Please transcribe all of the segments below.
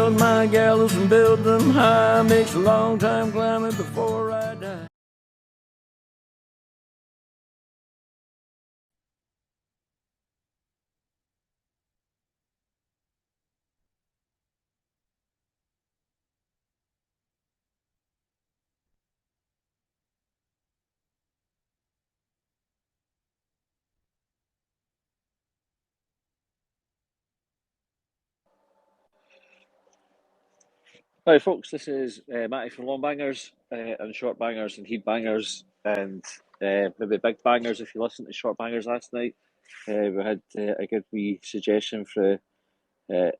build my gallows and build them high. Makes a long time climbing before I die. Hi folks, this is Matty from Longbangers and Short Bangers and Heat Bangers and maybe Big Bangers if you listened to Short Bangers last night. We had a good wee suggestion for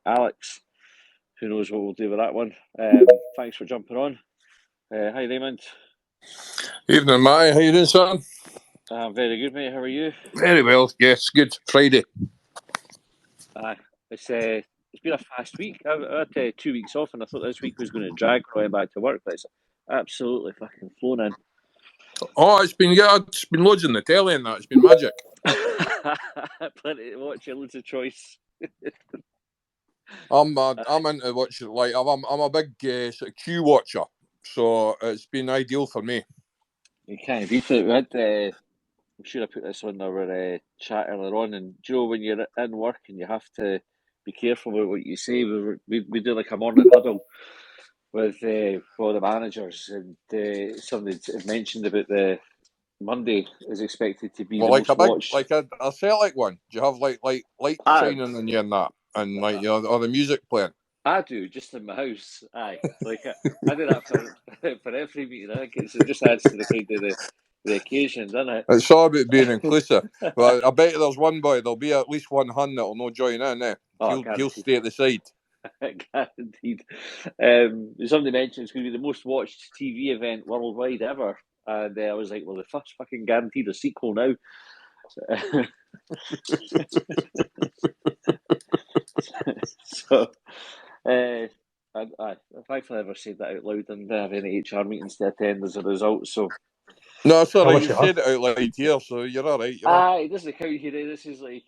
Alex. Who knows what we'll do with that one. Thanks for jumping on. Hi Raymond. Evening, Matty. How you doing, son? I'm very good, mate. How are you? Very well. Yes, good. Friday. It's been a fast week. I had 2 weeks off and I thought this week was going to drag going back to work, but it's absolutely fucking flown in. Oh, it's been loads on the telly and that. It's been magic. Plenty to watch, loads of choice. I'm into watching. Like I'm a big sort of Q watcher, so it's been ideal for me. You can't beat it. We had, I'm sure I put this on our chat earlier on, and do you know when you're in work and you have to be careful about what you say, we do like a morning huddle with all the managers, and somebody mentioned about the Monday is expected to be Well, the like most watched. like a Celtic one. Do you have like light shining on you and that, and like or the music playing? I do, just in my house. Aye, like I do that for every meeting. I think it just adds to the kind of the occasion, doesn't it? It's all about being inclusive. Well, I bet you there's one boy. There'll be at least one Hun that'll not join in. He'll stay at the side. Guaranteed. Somebody mentioned it's going to be the most watched TV event worldwide ever, and I was like, "Well, the first fucking guaranteed a sequel now." So, thankfully, I never said that out loud and have any HR meetings to attend as a result. So, no, it's all right. You said it out loud here, so you're all right. It doesn't count here. This is like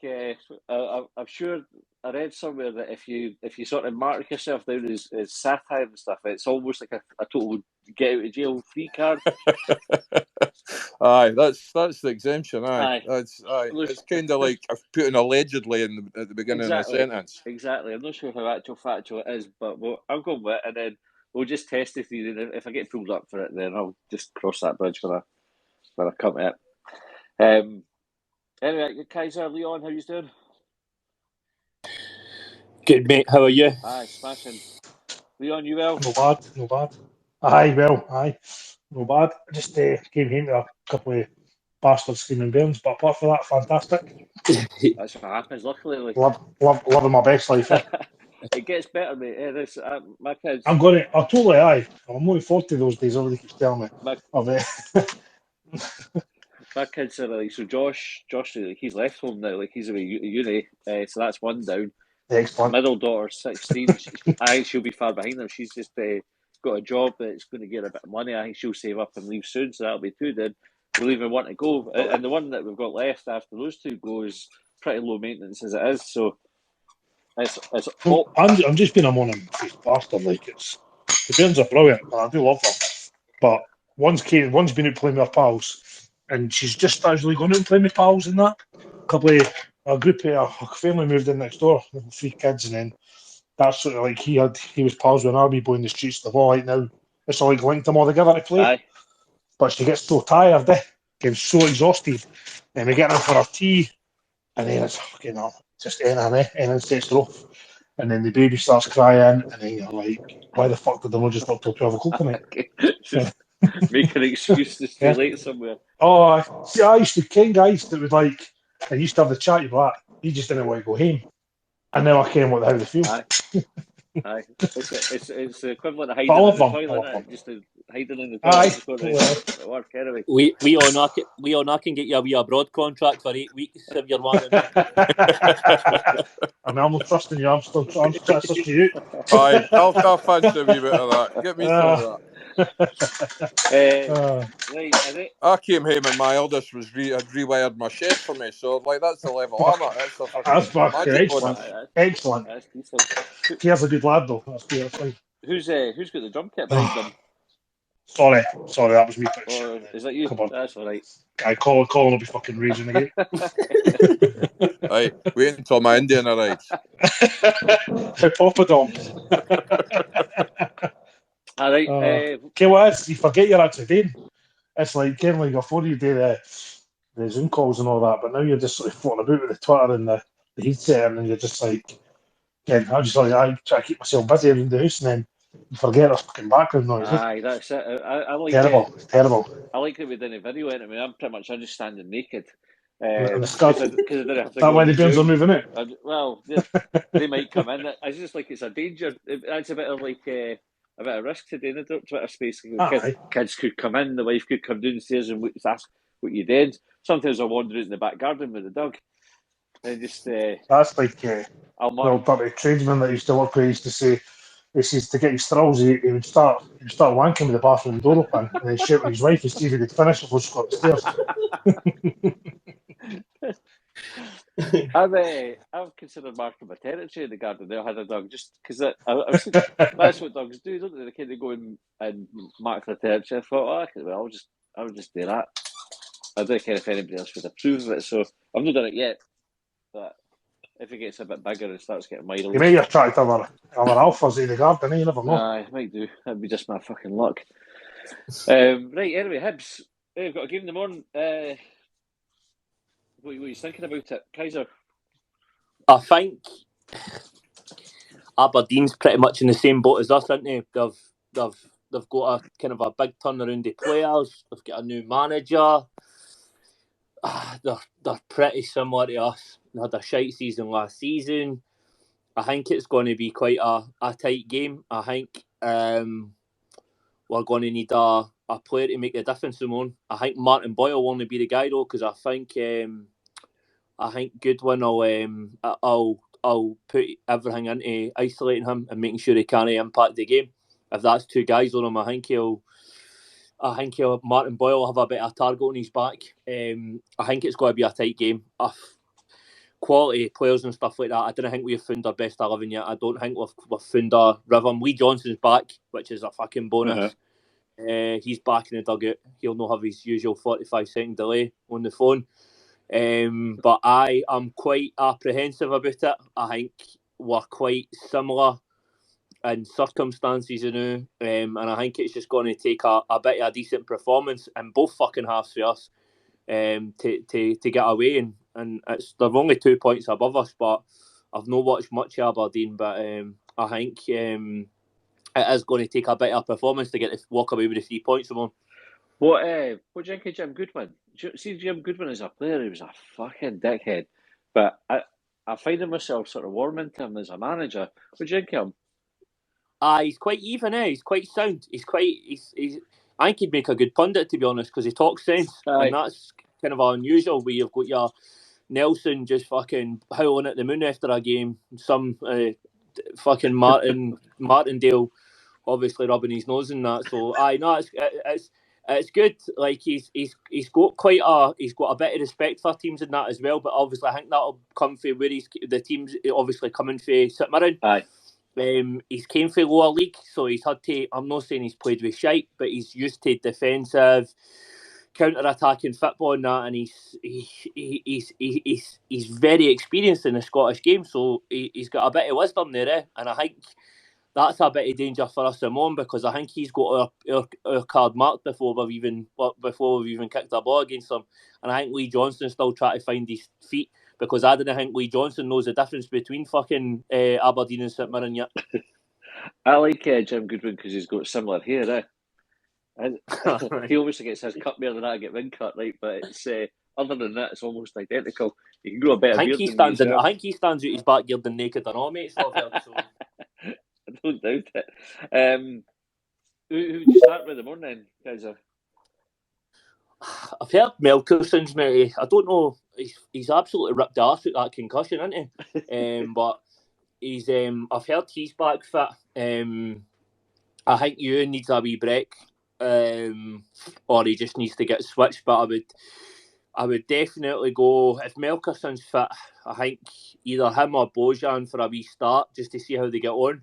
I'm sure I read somewhere that if you sort of mark yourself down as satire and stuff, it's almost like a total get out of jail free card. Aye, that's the exemption. Aye. It's kind of like putting allegedly at the beginning of a sentence. Exactly. I'm not sure how factual it is, but I'm going with it, and then we'll just test the theory. And if I get pulled up for it, then I'll just cross that bridge when I come to it. Anyway, Kaiser, Leon, how you doing? Good, mate. How are you? Aye, smashing. Leon, you well? No bad. Aye, well, aye. No bad. Just came home to a couple of bastard screaming bairns, but apart from that, fantastic. That's what happens, luckily. Loving my best life. It gets better, mate. My kids. I'll totally aye. I'm looking forward to those days, everybody keeps telling me. My kids are like, so Josh, like, he's left home now, like he's away uni, so that's one down. Excellent. Middle daughter, 16. I think she'll be far behind them. She's just got a job that's going to get a bit of money. I think she'll save up and leave soon, so that'll be two then. We'll even want to go. And the one that we've got left after those two go is pretty low maintenance as it is, so it's all... I'm just being a morning bastard. Like, the bairns are brilliant, and I do love them. But one's been out playing with her pals, and she's just actually going out and playing with pals and that. A group of a family moved in next door, 3 kids, and then that's sort of like he was pals with an army boy in the streets. They've all like now it's all like linked them all together to play. Aye. But she gets so tired, gets so exhausted, and we get in for her tea, and then it's fucking just anything sets her off. And then the baby starts crying, and then you're like, why the fuck did they not just up till 12 o'clock tonight? Make an excuse to stay late somewhere. Oh, see, I used to ken guys that would like, I used to have the chat, you'd be like, you just didn't want to go home. And now I ken how they feel. Aye. It's the equivalent of hiding in the toilet, isn't it? Just hiding in the toilet. At work, anyway. We all now can get you a abroad contract for 8 weeks if you're wanting. I mean, I'm not trusting you. I'm still trusting you. Aye, I'll fancy a wee bit of that. Get me some of that. Right, I came home and my eldest had rewired my shed for me, so like that's the level I'm at. That's the fucking magic excellent. bonus. Excellent. That's decent. Here's a good lad though. That's fine. Who's got the drum kit behind them? Sorry, that was me. Is that you? Come on. That's all right. Colin will be fucking raging again. Right, wait until my Indian arrives. Hippopotamus. All right. Okay, what is? You forget you're actually doing. It's like, Ken, like before you do the Zoom calls and all that, but now you're just sort of floating about with the Twitter and the headset, and you're just like, Ken, I try to keep myself busy around the house, and then you forget there's fucking background noise. Aye, that's it. I like terrible. I like that we didn't video it. I mean, I'm just standing naked. And the skirt. Because I didn't have to That go why the on bairns are Zoom. moving out. Well, they might come in. I just like it's a danger. That's a bit of like a bit of risk today in the Twitter space. Kids could come in, the wife could come downstairs and ask what you did. Sometimes I wander out in the back garden with the dog. And just that's like the old dirty tradesman that used to work with used to say. He says to get his thrills, he would start wanking with the bathroom door open, and then shout at his wife to see if he could finish before she got upstairs. I've considered marking my territory in the garden. I had a dog just because that's what dogs do, don't they? They kind of go and mark their territory. I thought, I would just do that. I don't care if anybody else would approve of it, so I've not done it yet. But if it gets a bit bigger and starts getting mild, you may attract other alphas in the garden. You never know. Aye, might do. That'd be just my fucking luck. Right. Anyway, Hibs. We've got a game in the morning. What are you thinking about it, Kaiser? I think Aberdeen's pretty much in the same boat as us, aren't they? They've got a kind of a big turnaround of players. They've got a new manager. They're pretty similar to us. They had a shite season last season. I think it's going to be quite a tight game. I think we're going to need a player to make the difference, Simone. I think Martin Boyle will only be the guy though, because I think Goodwin I'll put everything into isolating him and making sure he can't impact the game. If that's two guys on him, I think Martin Boyle will have a bit of a target on his back. I think it's going to be a tight game. Quality players and stuff like that. I don't think we've found our best 11 yet. I don't think we've found our rhythm. Lee Johnson's back, which is a fucking bonus. He's back in the dugout. He'll not have his usual 45-second delay on the phone. But I am quite apprehensive about it. I think we're quite similar in circumstances, and I think it's just going to take a bit of a decent performance in both fucking halves for us to get away. And they're only 2 points above us, but I've not watched much of Aberdeen, but I think it is going to take a bit of performance to get to walk away with the 3 points, Simone. What do you think of Jim Goodwin? See, Jim Goodwin as a player, he was a fucking dickhead. But I find myself sort of warming to him as a manager. What do you think of him? He's quite even, He's quite sound. I think he'd make a good pundit, to be honest, because he talks sense. And that's kind of unusual, where you've got your Nelson just fucking howling at the moon after a game. Some fucking Martindale obviously rubbing his nose in that. So it's good. Like he's got he's got a bit of respect for teams in that as well. But obviously I think that'll come from where the teams obviously coming from St Mirren. Aye. He's came from lower league, so he's had to. I'm not saying he's played with shite, but he's used to defensive, counter-attacking football and that, and he's very experienced in the Scottish game, so he's got a bit of wisdom there, and I think that's a bit of danger for us, Simone, because I think he's got our card marked before we've even kicked a ball against him, and I think Lee Johnston's still trying to find his feet, because I don't think Lee Johnson knows the difference between fucking Aberdeen and St Mirren yet. I like Jim Goodwin because he's got similar hair, He obviously gets his cut more than I get min cut, right? But it's other than that, it's almost identical. You can grow a better beard than me. I think he stands out his backyard than naked and all, mate. So. I don't doubt it. Who would you start with the morning, guys? I've heard Melkerson's, mate. I don't know. He's absolutely ripped the arse with that concussion, isn't he? But he's. I've heard he's back fit. I think Ewan needs a wee break. or he just needs to get switched. But I would definitely go, if Melkerson's fit, I think either him or Bojan for a wee start, just to see how they get on.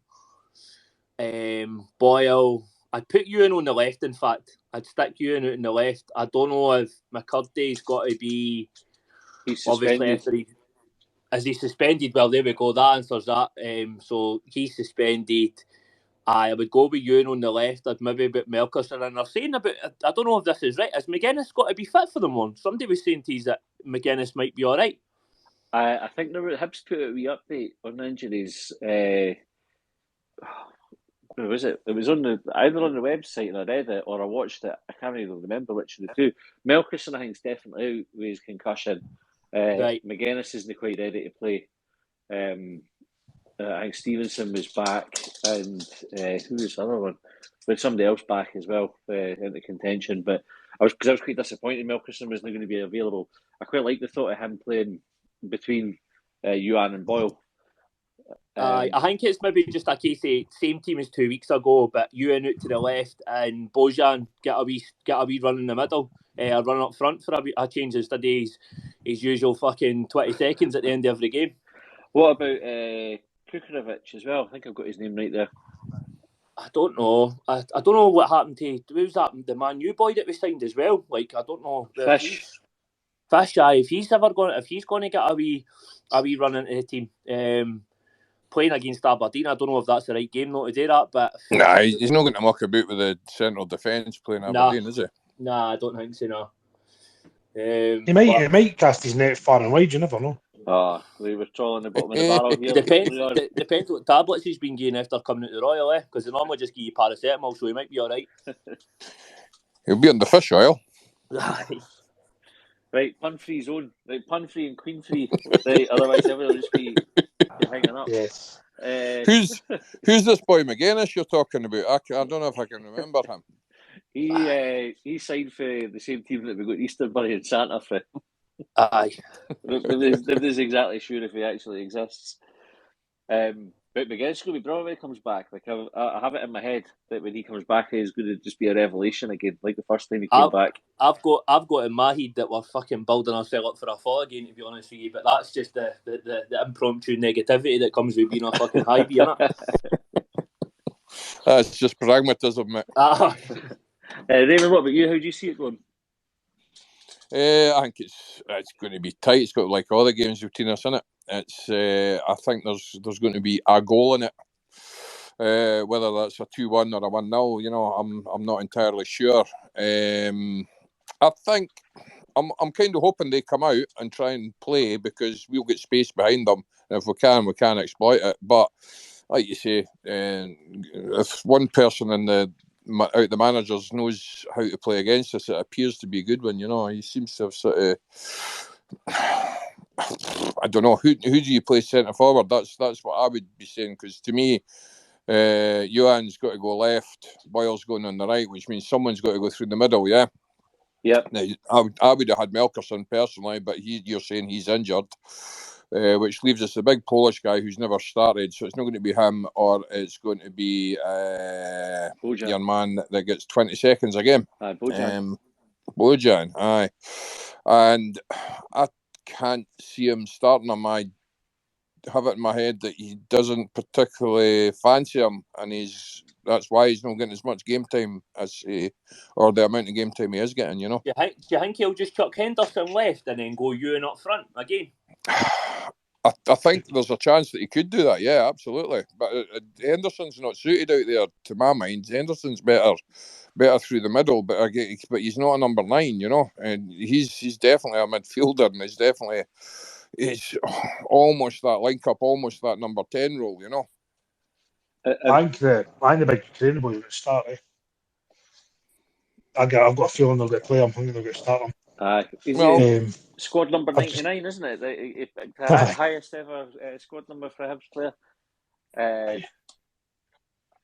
Boyle, I'd put Ewan on the left, in fact. I'd stick Ewan out on the left. I don't know if McCurdy's got to be... He's obviously suspended. Is he suspended? Well, there we go. That answers that. So he's suspended. I would go with Ewan on the left. I'd maybe put Melkerson. And they're saying about, I don't know if this is right, has McGuinness got to be fit for them one? Somebody was saying to us that McGuinness might be all right. I think the Hibs put a wee update on the injuries. Where was it? It was either on the website and I read it or I watched it. I can't even remember which of the two. Melkerson, I think, is definitely out with his concussion. Right. McGuinness isn't quite ready to play. I think Stevenson was back, and who was the other one? With somebody else back as well into contention. But I was quite disappointed Melkerson was not going to be available. I quite like the thought of him playing between Ewan and Boyle. I think it's maybe just a case of same team as 2 weeks ago, but Ewan out to the left and Bojan get a wee run in the middle, run up front for a change instead of his usual fucking 20 seconds at the end of every game. What about Kukarevic as well? I think I've got his name right there. I don't know. I don't know what happened to the Man U boy that we signed as well. Like, I don't know. Fish, if he's going to get a wee run into the team. Playing against Aberdeen, I don't know if that's the right game not to do that, but... Nah, he's not going to muck about with the central defence playing Aberdeen, is he? Nah, I don't think so, no. He might cast his net far and wide, you never know. We were trolling the bottom of the barrel here. Depends what tablets he's been getting after coming out the Royal, because they normally just give you paracetamol, so he might be alright. He'll be on the fish oil. Right, pun-free zone. Right, pun-free and queen-free. Right, otherwise everyone will just be hanging up. Yes. Who's this boy McGuinness you're talking about? I don't know if I can remember him. He signed for the same team that we got Easterbury and Santa for. Aye. Nobody's exactly sure if he actually exists. But McGuinness will be brilliant when he comes back. Like I have it in my head that when he comes back, he's going to just be a revelation again, like the first time he came back. I've got in my head that we're fucking building ourselves up for a fall again, to be honest with you. But that's just the impromptu negativity that comes with being a fucking high beer, isn't it? That's just pragmatism, mate. Raymond, what about you? How do you see it going? I think it's going to be tight. It's got like all the games between us, isn't it? It's I think there's going to be a goal in it. Whether that's a 2-1 or a 1-0, you know, I'm not entirely sure. I think I'm kind of hoping they come out and try and play because we'll get space behind them, and if we can exploit it. But like you say, if one person in the managers knows how to play against us, it appears to be a good one. You know, he seems to have sort of. I don't know who do you play centre forward. That's what I would be saying, because to me, Johan's got to go left, Boyle's going on the right, which means someone's got to go through the middle. Yeah. Yep. Now, I would have had Melkerson personally, but you're saying he's injured, which leaves us a big Polish guy who's never started. So it's not going to be him, or it's going to be your man that gets 20 seconds a game. Bojan, aye. And I can't see him starting him. I have it in my head that he doesn't particularly fancy him, and that's why he's not getting as much game time or the amount of game time he is getting, you know. Do you think he'll just chuck Henderson left and then go Ewan up front again? I think there's a chance that he could do that, yeah, absolutely. But Henderson's not suited out there, to my mind. Henderson's better through the middle, but he's not a number 9, you know. And he's definitely a midfielder, and he's almost that link-up, almost that number 10 role, you know. I think the big Ukraine boy will start, eh? I've got a feeling they'll get play him. I think they'll get start him. Squad number 99, isn't it? The highest ever squad number for a Hibs player.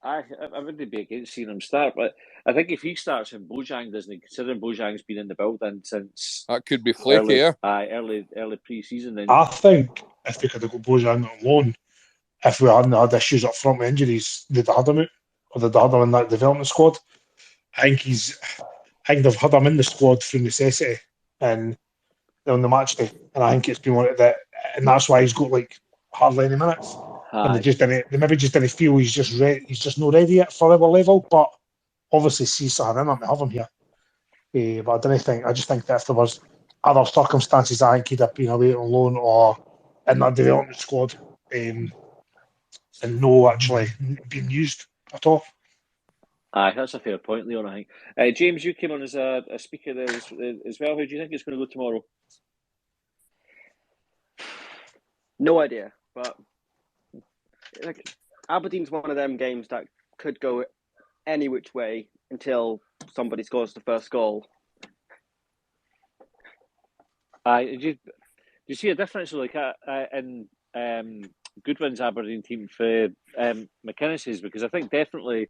I wouldn't be against seeing him start, but I think if he starts and Bojang doesn't, considering Bojang's been in the building since that could be flaky, early pre-season. Then I think if we could have got Bojang on loan, if we hadn't had issues up front with injuries, they'd have had him out, or they'd have had him in that development squad. I think they've had him in the squad through necessity and on the match day, and I think it's been one of that, and that's why he's got like hardly any minutes. And they maybe just didn't feel he's just not ready yet for our level. But obviously, Cesar and him, have him here. But I just think that if there was other circumstances, I think he'd have been away on loan or in that development squad, and no actually being used at all. Aye, that's a fair point, Leon, I think. James, you came on as a speaker there as well. How do you think it's going to go tomorrow? No idea, but like Aberdeen's one of them games that could go any which way until somebody scores the first goal. Do you see a difference like in Goodwin's Aberdeen team for McInnes's? Because I think definitely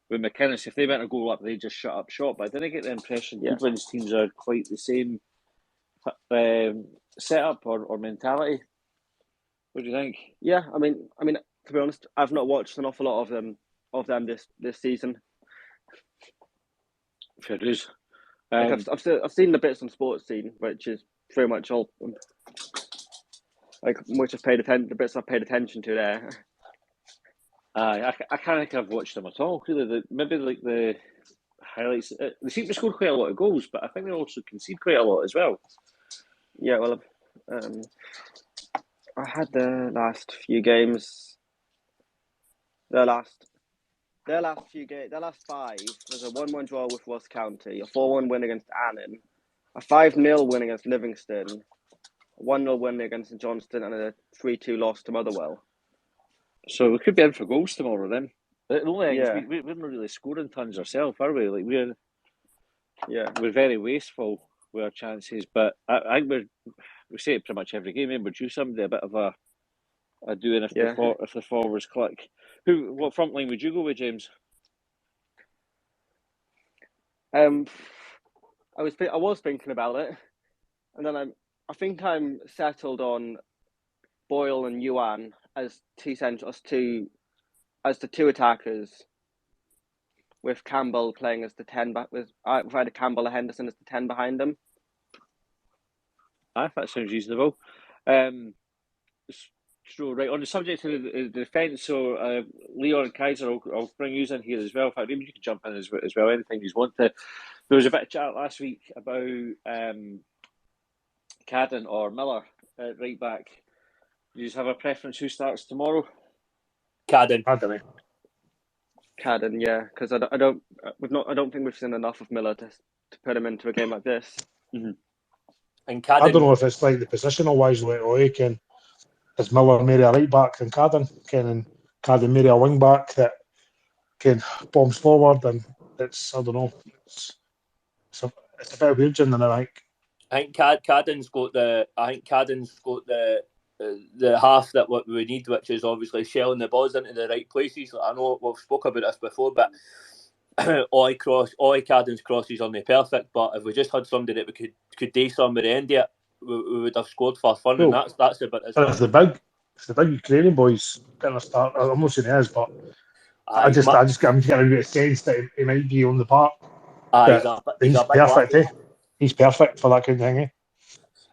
with McInnes, if they went a goal up, they just shut up shop. But I didn't get the impression Goodwin's teams are quite the same setup or mentality. What do you think? Yeah, I mean, to be honest, I've not watched an awful lot of them this season. Fair dues. Like I've seen the bits on Sports Scene, which is pretty much all like which I've paid attention. The bits I've paid attention to there. I can't think I've watched them at all. Really, maybe like the highlights. They seem to score quite a lot of goals, but I think they also concede quite a lot as well. Yeah, well, I had the last few games. Their last five. There's a 1-1 draw with Ross County, a 4-1 win against Annan, a 5-0 win against Livingston, a 1-0 win against St Johnstone, and a 3-2 loss to Motherwell. So we could be in for goals tomorrow then. The only thing is we're not really scoring tons ourselves, are we? Like we're very wasteful with our chances, but I think we say it pretty much every game. We're due somebody a bit of a doing if the forwards click. What front line would you go with, James? I was thinking about it, and then I think I'm settled on Boyle and Yuan as the two attackers, with Campbell playing as the 10 back with either Campbell or Henderson as the 10 behind them. That sounds reasonable. So right on the subject of the defence, so Leon and Kaiser, I'll bring you in here as well. In fact, maybe you can jump in as well. Anything you want to. There was a bit of chat last week about Cadden or Miller at right back. Do you just have a preference who starts tomorrow? Cadden, yeah, because I don't think we've seen enough of Miller to put him into a game like this. Mm-hmm. And Cadden, I don't know if it's like the positional wise way can is Miller maybe a right back and Cadden maybe a wing back that can bombs forward, and it's I don't know. It's a bit of weird, and I think Cadden's got the half that what we need, which is obviously shelling the balls into the right places. I know we've spoke about this before, but all Cadden's crosses are not perfect. But if we just had somebody that we could do some at the end of it, we would have scored for fun, and that's a bit. If the big Ukrainian boys getting a start, I'm not saying he is, but I'm getting a bit of sense that he might be on the park. He's perfect. He's perfect for that kind of thing.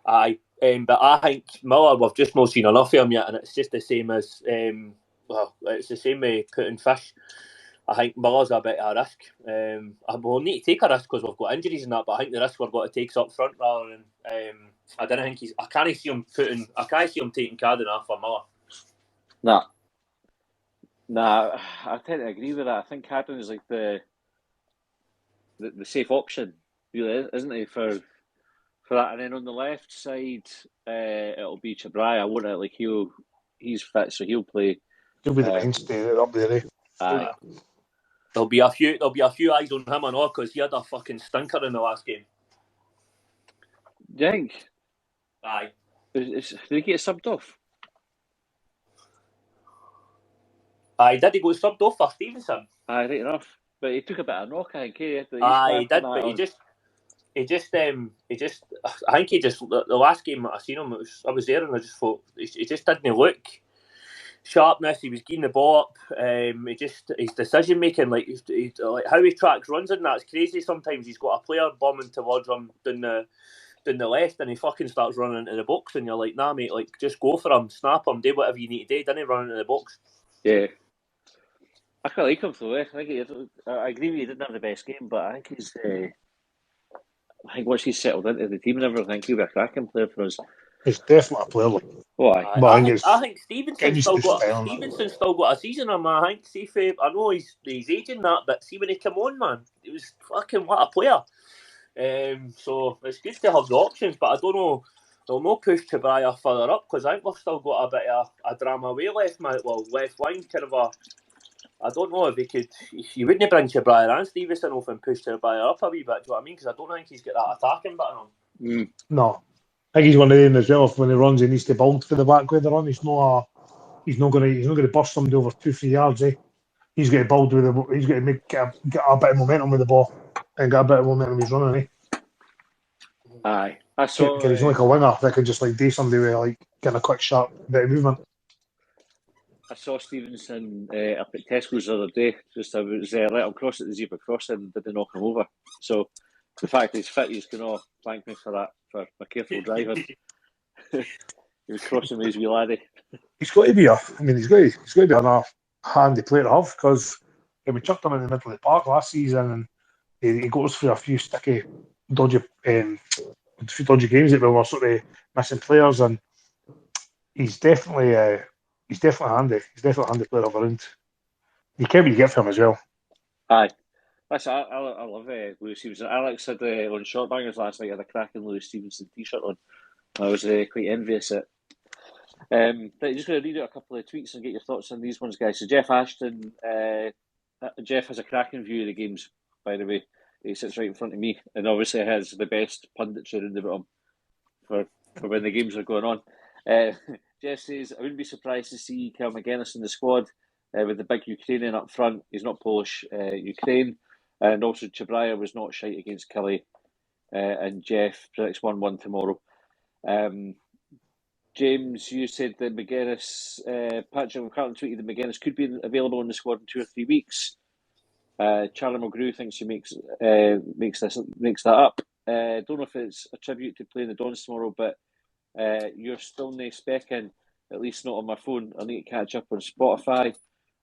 Aye, but I think Miller, we've just not seen enough of him yet, and it's just the same as it's the same with putting fish. I think Miller's a bit of a risk. We'll need to take a risk because we've got injuries and that, but I think the risk we're going to take is up front rather than. I don't think I can't see him taking Cadden off for Miller. Nah, I tend to agree with that. I think Cadden is like the safe option, really, isn't he, for that? And then on the left side, it'll be Chabraya, won't it? Like he's fit, so he'll play. He'll be the mainstay up there. Aye. There'll be a few eyes on him and all because he had a fucking stinker in the last game. Do you think? Aye. Did he get subbed off? Aye, did he go subbed off for Stevenson? Aye, right enough. But he took a bit of knock, I think. He did, but he just. I think he just. The last game I seen him, I was there, and I just thought he just didn't look. sharpness. He was getting the ball up. His decision making, like how he tracks runs and that's crazy. Sometimes he's got a player bombing towards him down the left, and he fucking starts running into the box, and you're like, nah, mate, like just go for him, snap him, do whatever you need to do. Didn't he run into the box? Yeah. I quite like him though. I agree with you. He didn't have the best game, but I think he's. I think once he's settled into the team and everything, he'll be a cracking player for us. He's definitely a player. Like, I think Stevenson's still got a season on him. I think. See, I know he's aging that, but see when he come on, man, it was fucking what a player. So it's good to have the options, but I don't know. They'll not push Tobias further up because I think we've still got a bit of a drama away left wing, kind of a. I don't know if he could. You wouldn't bring Tobias and Stevenson off and push Tobias up a wee bit. Do you know what I mean? Because I don't think he's got that attacking bit on him. No, I think he's one of them as well. If when he runs, he needs to build for the back way they're on. He's not going to burst somebody over 2-3 yards. He's got to build with the. He's got to get a bit of momentum with the ball and get a bit of momentum he's running. Aye, I saw. He's like a winger that can just like do somebody with like getting a quick sharp bit of movement. I saw Stevenson up at Tesco's the other day. Just I was let him cross at the zebra crossing and didn't knock him over. So the fact that he's fit, he's going to thank me for that, for my careful driving. He was crossing with his wee laddie. He's got to be he's got to be a handy player to have because we chucked him in the middle of the park last season and he goes through a few sticky, dodgy games that we were sort of missing players, and he's definitely handy. He's definitely a handy player of around. You can't really get from him as well. Aye. I love Lewis Stevenson. Alex said on Shortbangers last night, he had a cracking Lewis Stevenson t-shirt on. I was quite envious at it. But just going to read out a couple of tweets and get your thoughts on these ones, guys. So Jeff Ashton, Jeff has a cracking view of the games, by the way. He sits right in front of me and obviously has the best punditry around about him for when the games are going on. Jeff says, I wouldn't be surprised to see Kel McGuinness in the squad with the big Ukrainian up front. He's not Polish, Ukraine. And also Chabraya was not shite against Kelly. And Jeff predicts 1-1 tomorrow. James, you said that McGuinness, Patrick McCartan tweeted that McGuinness could be available in the squad in 2 or 3 weeks. Charlie Mulgrew thinks he makes that up. Don't know if it's a tribute to playing the Dons tomorrow, but you're still no specking, at least not on my phone. I need to catch up on Spotify.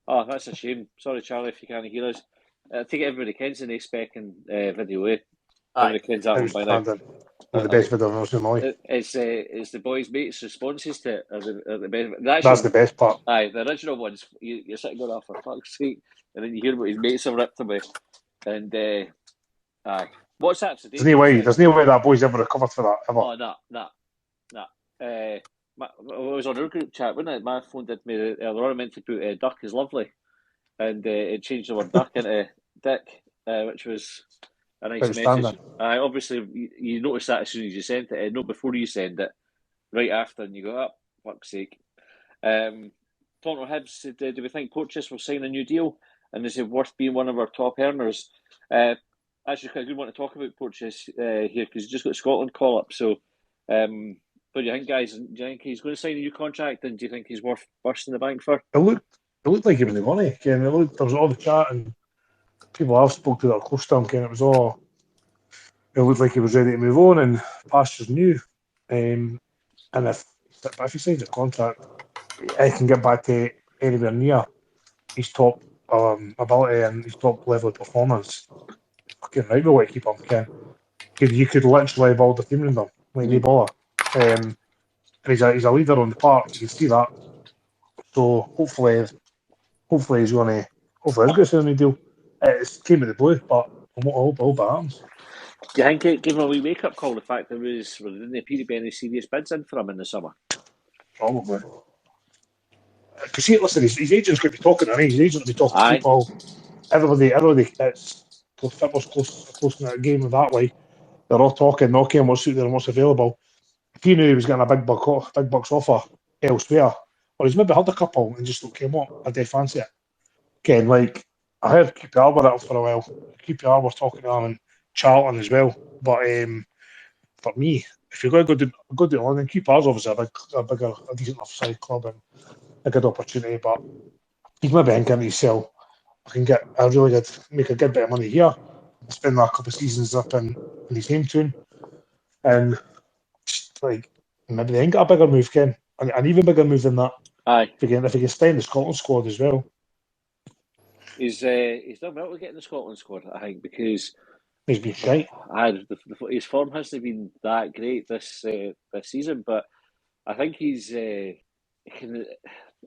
Oh, that's a shame. Sorry, Charlie, if you can't hear us. I think everybody kens the no specking video. Everybody kens that one by now. The best video I've ever seen in my life. It's the boys' mates' responses to it are the best. That's the best part. Aye, the original ones, you're sitting going, oh, for fuck's sake. And then you hear what his mates have ripped away. And, aye. What's that today? There's no way that boy's ever recovered for that, ever. Oh, nah. I was on our group chat, wasn't it? My phone did me earlier on. I meant to put duck is lovely. And it changed the word duck into dick, which was a nice message. Obviously, you noticed that as soon as you sent it. Not before you send it. Right after, and you go, oh, fuck's sake. Toronto Hibs said, do we think Porteous will sign a new deal? And is it worth being one of our top earners? Actually, quite a good one to talk about Porteous here because he's just got Scotland call-up. So, what do you think, guys? Do you think he's going to sign a new contract, and do you think he's worth bursting the bank for? It looked like he was the money. Ken. There was all the chat and people I've spoke to that are close to him. Ken. It looked like he was ready to move on, and pastures new. And if he signs a contract, he can get back to anywhere near his top ability and his top level of performance. Fucking right, we'll keep him, Ken. You could literally build a team around him, like no bother. And he's a leader on the park. You can see that. So hopefully he's going to sign a new deal. It's came with the blue, but I hope it happens. Do you think it gave him a wee wake-up call, the fact there didn't appear to be any serious bids in for him in the summer? Probably. Because listen, his agent's going to be talking to me. His agent will be talking to people. Everybody. It's football's close to that game that way. They're all talking, knocking what's out there and what's available. If he knew he was getting a big bucks offer elsewhere, or he's maybe had a couple and just came up, I do fancy it. Again, like I heard QPR were out for a while. QPR was talking to him and Charlton as well. But for me, if you're going to go to London, QPR's obviously a decent enough side club, and a good opportunity. But he's maybe thinking to himself, I can get a really good, make a good bit of money here, spend a couple of seasons up in his home tune, and like maybe they ain't got a bigger move, Ken, an even bigger move than that. Aye, If he can stay in the Scotland squad as well. he's done well to get in the Scotland squad, I think, because He's been shite. his form hasn't been that great this season, but I think he's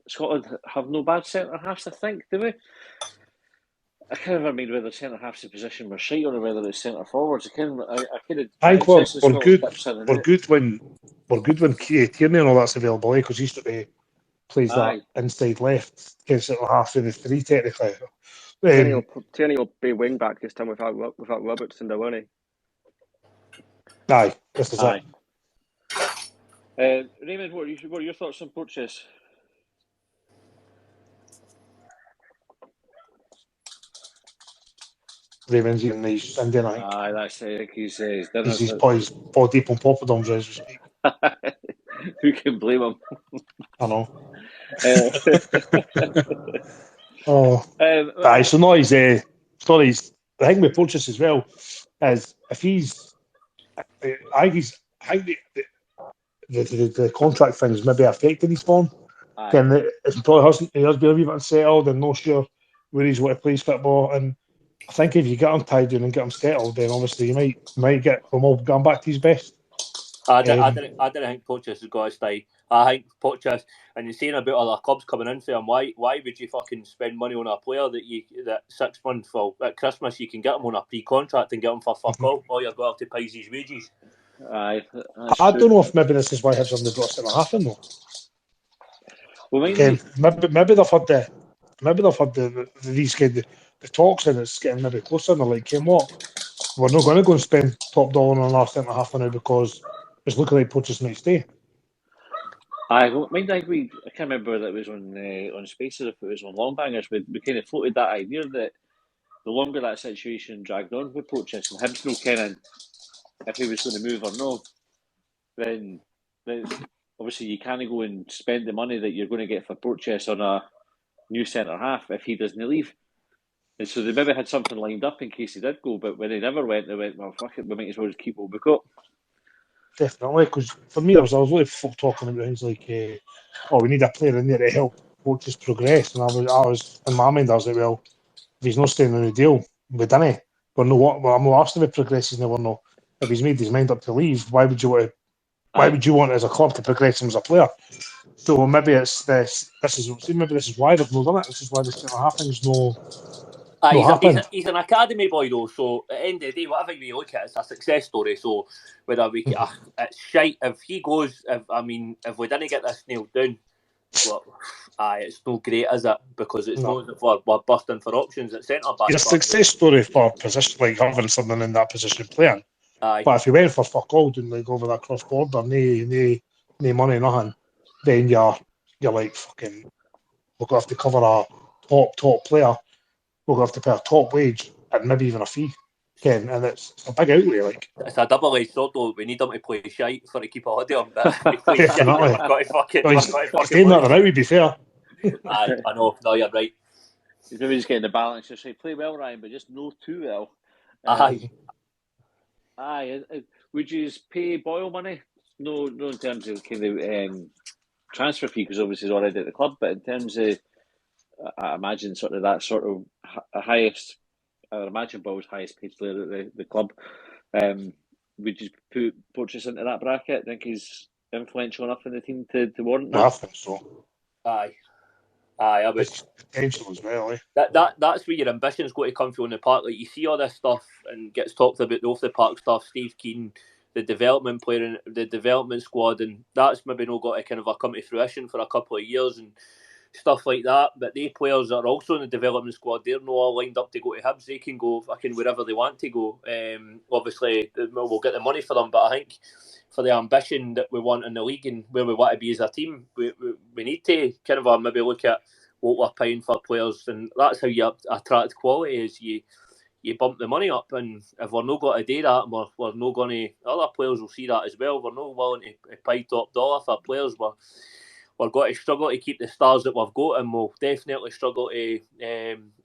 Scotland have no bad centre halves. I think, do we? I can't remember whether centre half's the position we're shite or whether it's centre forwards. I kind of I think we're good. dips in and We're out. good when Tierney and all that's available, because he used to be plays Aye. that inside left, gets it half of the three technically. Tierney will be wing back this time without Robertson, though, won't he? Aye, this is Aye. it. Raymond, what are your thoughts on Porteous? Raymond's eating these Indian, I think. Aye, that's he's done He's ball deep on poppadoms as we speak. Who can blame him? I know. Aye, so not his stories. The thing with Porteous as well is if he's, I think the contract thing is maybe affecting his form. Then it's probably he has been a wee bit unsettled and not sure where he's going to play football. And I think if you get him tied down and get him settled, then obviously you might get him all going back to his best. I didn't think Porteous has got a stay. I think Porteous, and you're saying about other clubs coming in for him. Why would you fucking spend money on a player that 6 months at Christmas you can get him on a pre-contract and get him for fuck all? All you've got to pay is his wages. Aye, I don't know if maybe this is why Hibs haven't brought centre half in though. Well, again, maybe they've had the talks and it's getting maybe closer. And they're like, what? We're not going to go and spend top dollar on our centre half now because it's looking like Porteous might stay. I can't remember whether it was on Spaces or if it was on Longbangers. We kind of floated that idea that the longer that situation dragged on with Porteous and Hibs no kenning if he was going to move or no, then obviously you can't go and spend the money that you're going to get for Porteous on a new centre half if he doesn't leave. And so they maybe had something lined up in case he did go, but when he never went, they went, well, fuck it, we might as well just keep what we got. Definitely, because for me, I was really folk talking about things like, we need a player in there to help Porteous progress. And I was in my mind, I was like, well, if he's not staying on the deal, we didn't. But no, I'm not asking if he progresses. Never know. If he's made his mind up to leave, why would you want as a club to progress him as a player? So maybe it's this. Maybe this is why they've not done it. This is why this kind of happenings no happened. He's an academy boy though, so at the end of the day, whatever we look at, it's a success story. So whether we it's shite if he goes. If we didn't get this nailed down, well, it's no great, is it? Because it's not as if we're busting for options at centre back. It's a success story for a position like having someone in that position playing. Aye. But if you went for fuck all, doing like over that cross border, no money, nothing, then you're like fucking. We're gonna have to cover a top player. We're gonna have to pay a top wage and maybe even a fee. Ken, and it's a big outlay. Like it's a double-edged sword though. We need him to play shite for to keep a holiday on, but if he plays shite, definitely. we've got to fucking. He's doing that right. We'd be fair. Aye, I know. No, you're right. He's maybe just getting the balance. Just say, play well, Ryan, but just no too well. Aye. Would you pay Boyle money? No, in terms of kind of transfer fee, because obviously he's already at the club. But in terms of, I imagine sort of that sort of highest. I would imagine Boyle's highest paid player at the club. Would you put Porteous into that bracket? Think he's influential enough in the team to warrant that? I think so. Aye, I would. It's potential as well. That's where your ambition's got to come from in the park. Like you see all this stuff and gets talked about the off the park stuff. Steve Keane, the development player and the development squad, and that's maybe not got to kind of come to fruition for a couple of years and stuff like that. But they players that are also in the development squad, they're not all lined up to go to Hibs. They can go fucking wherever they want to go. Obviously, we'll get the money for them, but I think for the ambition that we want in the league and where we want to be as a team, we need to kind of maybe look at what we're paying for players, and that's how you attract quality. Is you bump the money up, and if we're not going to do that, we're not going to. Other players will see that as well. We're not willing to pay top dollar for players. we're going to struggle to keep the stars that we've got, and we'll definitely struggle to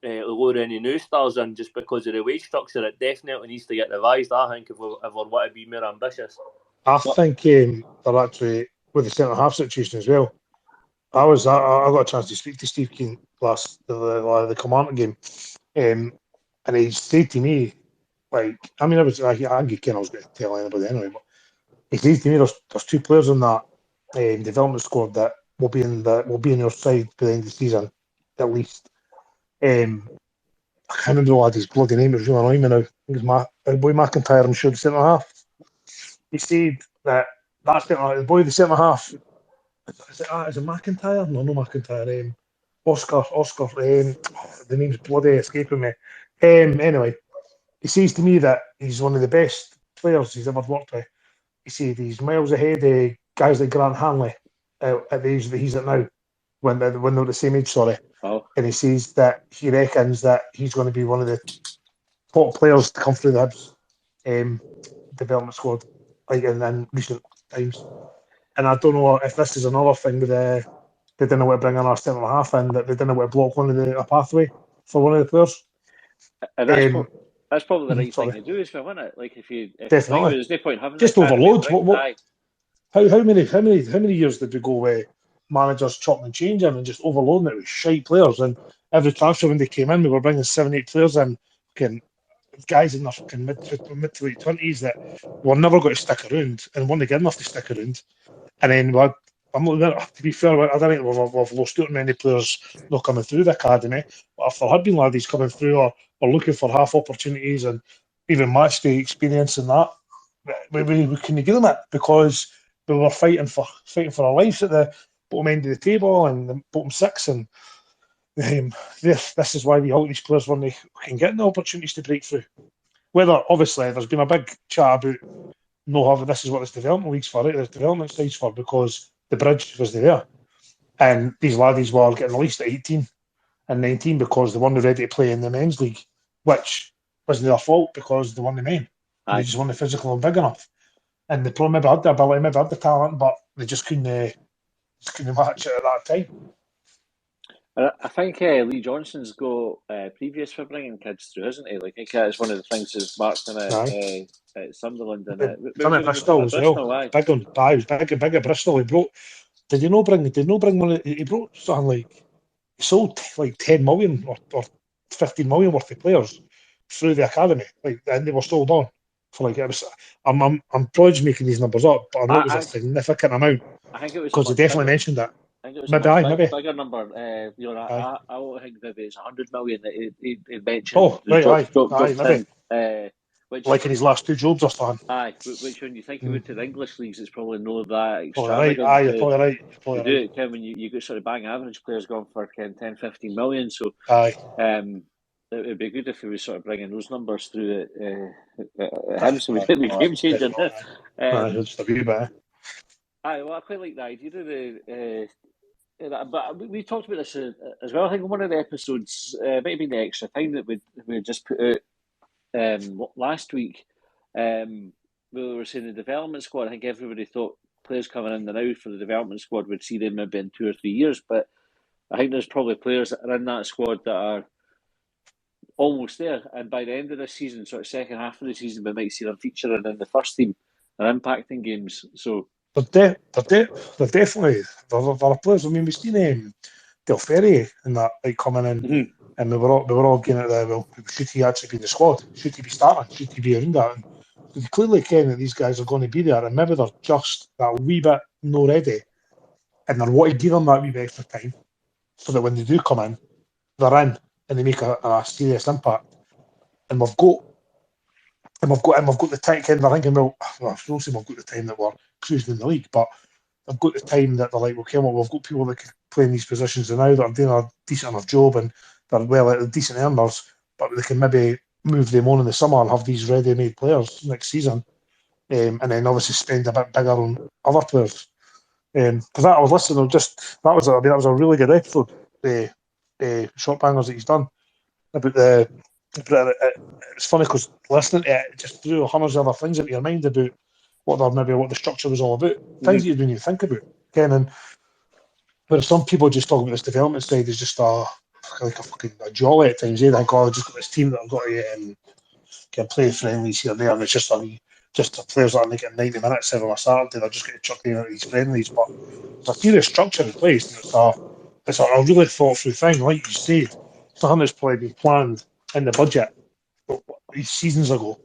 lure any new stars in just because of the wage structure. It definitely needs to get revised, I think, if we want to be more ambitious. I think they're actually, with the centre-half situation as well, I got a chance to speak to Steve Keane last the Kilmarnock game, and he said to me, like, I mean, I think Ken was going to tell anybody anyway, but he said to me, there's 2 players in that development squad that will be in your side by the end of the season, at least. I can't remember the lad's bloody name. It was really annoying me now. I think it's boy McIntyre. I'm sure the centre half. He said that the boy, the centre half. Is it McIntyre? No, McIntyre. Oscar. The name's bloody escaping me. Anyway, he says to me that he's one of the best players he's ever worked with. He said he's miles ahead of guys like Grant Hanley at the age that he's at now, when they're the same age, sorry. Oh. And he says that he reckons that he's going to be one of the top players to come through the Hibs development squad, like in recent times. And I don't know if this is another thing with they didn't want to bring in our centre half in, that they didn't want to block a pathway for one of the players. And that's probably the right thing to do as well, isn't it? Like if definitely, there's no point having just overload. How many years did we go with managers chopping and changing and just overloading it with shite players? And every transfer when they came in, we were bringing 7-8 players in, guys in their mid to late 20s that were never going to stick around and weren't good enough to stick around. And then to be fair, I don't think we've lost out many players not coming through the academy. But if there had been laddies coming through or looking for half opportunities and even match day experience and that, we couldn't give them it because we were fighting for our lives at the bottom end of the table and the bottom 6. And this is why all these players can get the opportunities to break through. Whether obviously there's been a big chat about this is what this development league's for, right? This development side's for, because the bridge was there, and these laddies were getting released at 18 and 19 because they weren't ready to play in the men's league, which wasn't their fault because they weren't the men. They just weren't physical and big enough, and they probably maybe had the ability, maybe had the talent, but they just couldn't match it at that time. I think Lee Johnson's got previous for bringing kids through, isn't he? Like, I think that's one of the things he's marked at Sunderland and Bristol as well. Big on, he was big at Bristol. He brought. Did he not bring one? He brought something like, he sold like 10 million or 15 million worth of players through the academy, like, and they were sold on for like, it was. I'm probably just making these numbers up, but I know it was a significant amount. I think it was because they definitely mentioned that. I think it was maybe a bigger number. I don't think maybe it's 100 million that he mentioned. Oh, right, maybe. Which, like in his last 2 jobs or something. Which when you think about to the English leagues, it's probably not that extravagant. You're probably right. To do it, Ken, when you get sort of bang average players going for 10, 15 million. So, it would be good if he was sort of bringing those numbers through him, so we could be game changing. Just a wee bit. Well, I quite like the idea of the. But we talked about this as well. I think in one of the episodes, maybe the extra time that we just put out last week, we were saying the development squad. I think everybody thought players coming in and out for the development squad would see them maybe in 2 or 3 years, but I think there's probably players that are in that squad that are almost there, and by the end of this season, sort of second half of the season, we might see them featuring in the first team and impacting games. So. They're definitely there are players. I mean, we've seen Del Ferry and that like coming in, and we were all getting at that. Well, should he actually be in the squad? Should he be starting? Should he be around that? And we clearly ken that these guys are going to be there, and maybe they're just that wee bit not ready, and they're wanting to give them that wee bit extra time, so that when they do come in, they're in and they make a serious impact. And we've got the time. They're thinking, well, I don't say we've got the time that we're cruising in the league, but they've got the time that they're like, okay, well, we've got people that can play in these positions now that are doing a decent enough job and they're decent earners, but they can maybe move them on in the summer and have these ready-made players next season, and then obviously spend a bit bigger on other players. Because I was listening, that was a really good episode, the Short Bangers that he's done about the. It's funny because listening to it just threw hundreds of other things into your mind about what the structure was all about. Things that you didn't even think about. Ken, and Whereas some people just talk about this development side as just a fucking jolly at times. They think, oh, I've just got this team that I've got to can play friendlies here and there, and it's just the players that are making 90 minutes every Saturday. They're just getting chucked in at these friendlies, but there's a serious structure in place, and it's a really thought through thing. Like you said, something that's probably been planned in the budget seasons ago,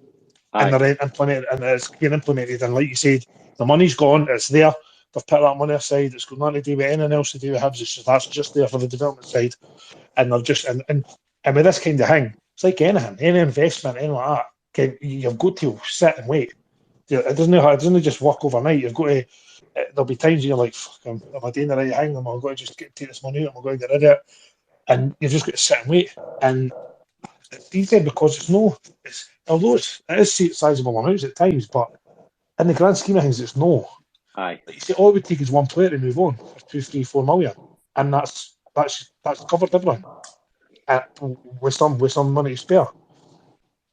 and they're implemented, and it's being implemented. And like you said, the money's gone, it's there. They've put that money aside. It's got nothing to do with anything else to do with Hibs. It's just that's just there for the development side, and they're just and with this kind of thing, it's like anything, any investment, anything like that. You've got to sit and wait. It doesn't just work overnight. You've got to. There'll be times you're like, "Fuck, am I doing the right thing? Am I going to just take this money out? Am I going to get rid of it?" And you've just got to sit and wait. And it's easy because although it is sizable amounts at times, but in the grand scheme of things, it's no. Aye. Like you see, all it would take is one player to move on for 2, 3, 4 million, and that's covered everything. With some money to spare.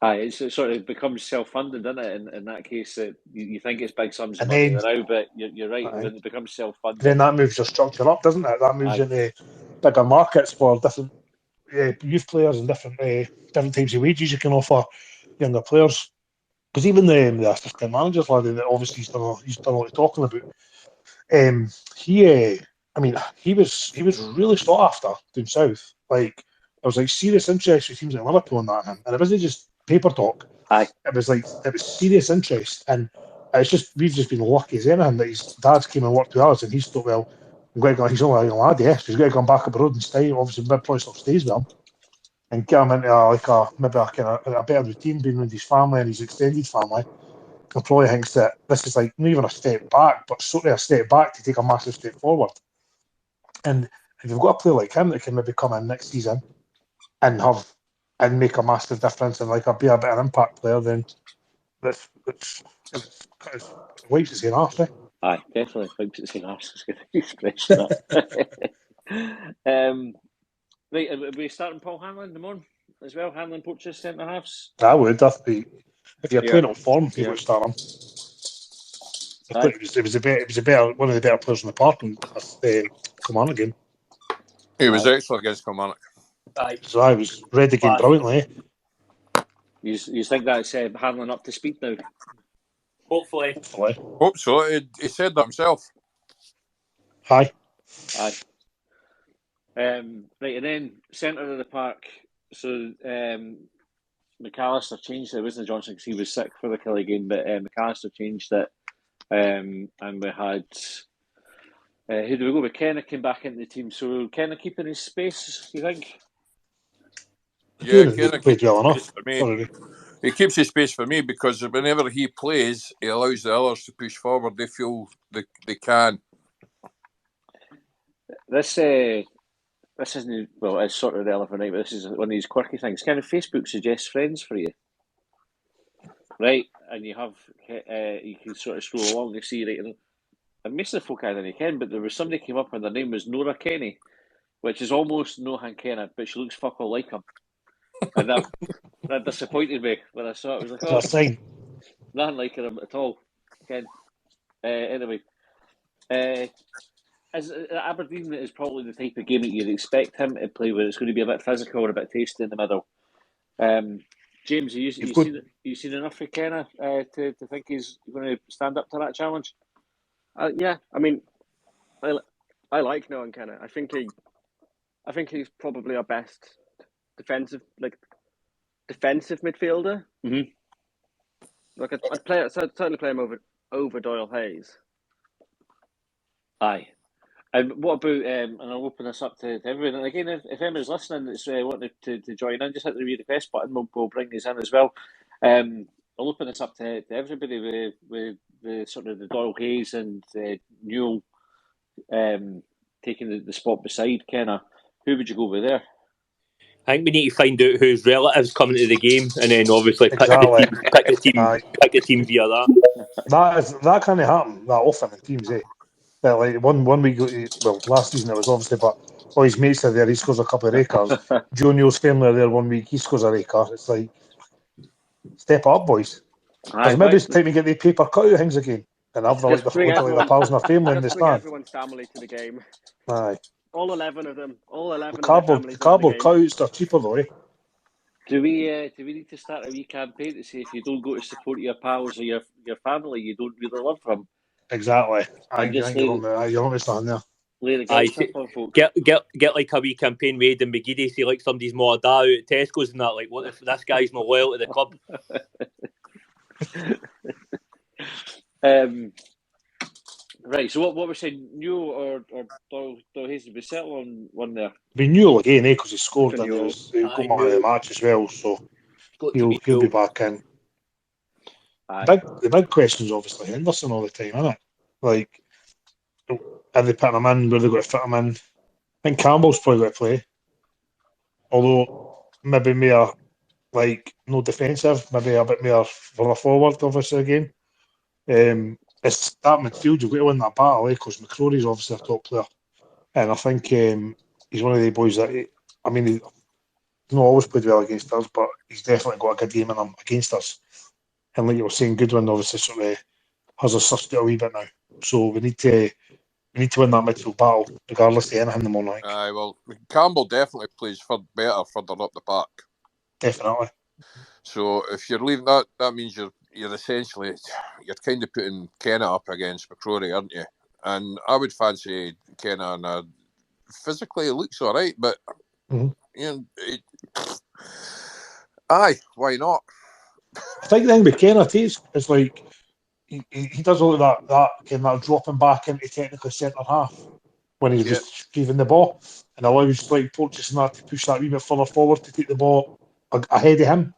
Aye, it sort of becomes self-funded, doesn't it? In that case, you think it's big sums of And money then- now, but you're right. When it becomes self-funded, Then that moves your structure up, doesn't it? That moves Aye. into bigger markets for different youth players and different types of wages you can offer younger players. Because even the assistant managers, lad, that obviously he's done a lot of talking about. He was really sought after down south. Like there was like serious interest with teams like Liverpool on that, and it wasn't just paper talk. Aye. It was serious interest, and we've just been lucky as anything that his dad's came and worked with us, and he's thought, well, he's only a young lad, yeah, so he's got to come back abroad and stay. Obviously, probably still stays with him, and get him into a better routine, being with his family and his extended family. And probably thinks that this is like not even a step back, but sort of a step back to take a massive step forward. And if you've got a player like him that can maybe come in next season and make a massive difference and be a better impact player, then it's wipes its arse, eh? Aye, definitely wipes its arse. It's a good expression. Right, are we starting Paul Hanlon in the morning as well? Hanlon poaches centre halves. I would. If you're playing on form, you would start him. It was one of the better players in the park in Kilmarnock game. He was excellent against Kilmarnock. So I was read the game brilliantly. You think that's Hanlon up to speed now? Hopefully. Hope so. He said that himself. Aye. Right, and then centre of the park. So McAllister changed it. It wasn't Johnson because he was sick for the Killie game, but McAllister changed it. And we had who do we go with? Kenna came back into the team. So Kenna keeping his space, you think? Yeah, Kenna played well enough. He keeps his space for me because whenever he plays, he allows the others to push forward. They feel they can. This isn't, well, it's sort of relevant, right? But this is one of these quirky things. Kind of Facebook suggests friends for you, right? And you have you can sort of scroll along to see, right? And most of the folk I didn't ken, but there was somebody came up and their name was Nora Kenny, which is almost Nohan Kenna, but she looks fuck all like him. And that disappointed me when I saw it. I was like, nothing like him at all. Ken. Anyway, as Aberdeen is probably the type of game that you'd expect him to play, where it's going to be a bit physical and a bit tasty in the middle. James, you seen enough of Kenna to think he's going to stand up to that challenge? Yeah, I mean, I like Nohan Kenna. I think he's probably our best defensive midfielder. Mm-hmm. I'd certainly play him over Doyle Hayes. Aye. And what about, and I'll open this up to everyone, and again, if Emma's listening that's wanting to join in, just hit the request button, we'll bring these in as well. I'll open this up to everybody with the sort of the Doyle Hayes and Newell taking the spot beside Kenna. Who would you go with there? I think we need to find out whose relatives coming to the game, and then obviously pick a team via that. That kind of happen that often in teams, eh? That like one week, well, last season it was obviously, but all his mates are there. He scores a couple of rakers. Joe Neal's family are there 1 week. He scores a raker. It's like step up, boys. Maybe it's time to get the paper cut out things again. and I've like Just bring their everyone, pals and their family in the just bring stand. everyone's family to the game. Aye. All 11 of them. All 11 The of their cardboard, families the are at the cardboard game. cutouts are cheaper though, eh? Do we need to start a wee campaign to say if you don't go to support your pals or your family, you don't really love them? Exactly. I And think just you're on the stand there. lay the I guilt trip on folk. get like a wee campaign made in McGeady, see like somebody's more out at Tesco's and that. Like, what if this guy's not loyal to the club? Right, so what we're saying, Newell or Doyle Hayes, we settle on one there. Be Newell again, eh? Because he scored and Newell. he got man of the match as well, so Got to he'll be be Newell. back in. Aye. The big question is obviously Henderson all the time, isn't it? Like, are they putting him in? Where they got to fit him in? I think Campbell's probably got to play, although maybe more like no defensive, maybe a bit more further forward, obviously again. It's that midfield you've got to win that battle, eh? Because McCrory's obviously a top player, and I think he's one of the boys that he's not always played well against us, but he's definitely got a good game in him against us. And like you were saying, Goodwin obviously sort of has us sussed out a wee bit now, so we need to win that midfield battle, regardless of anything tomorrow night. Aye, well, Campbell definitely plays better further up the park. Definitely. So if you're leaving that means you're essentially kind of putting Kenna up against McCrory, aren't you? And I would fancy Kenna, and physically it looks all right, but you know, aye, why not? I think the thing with Kenna is like he does all of that dropping back into technically centre half when he's retrieving the ball, and allows like Porteous and that to push that wee bit further forward to take the ball ahead of him.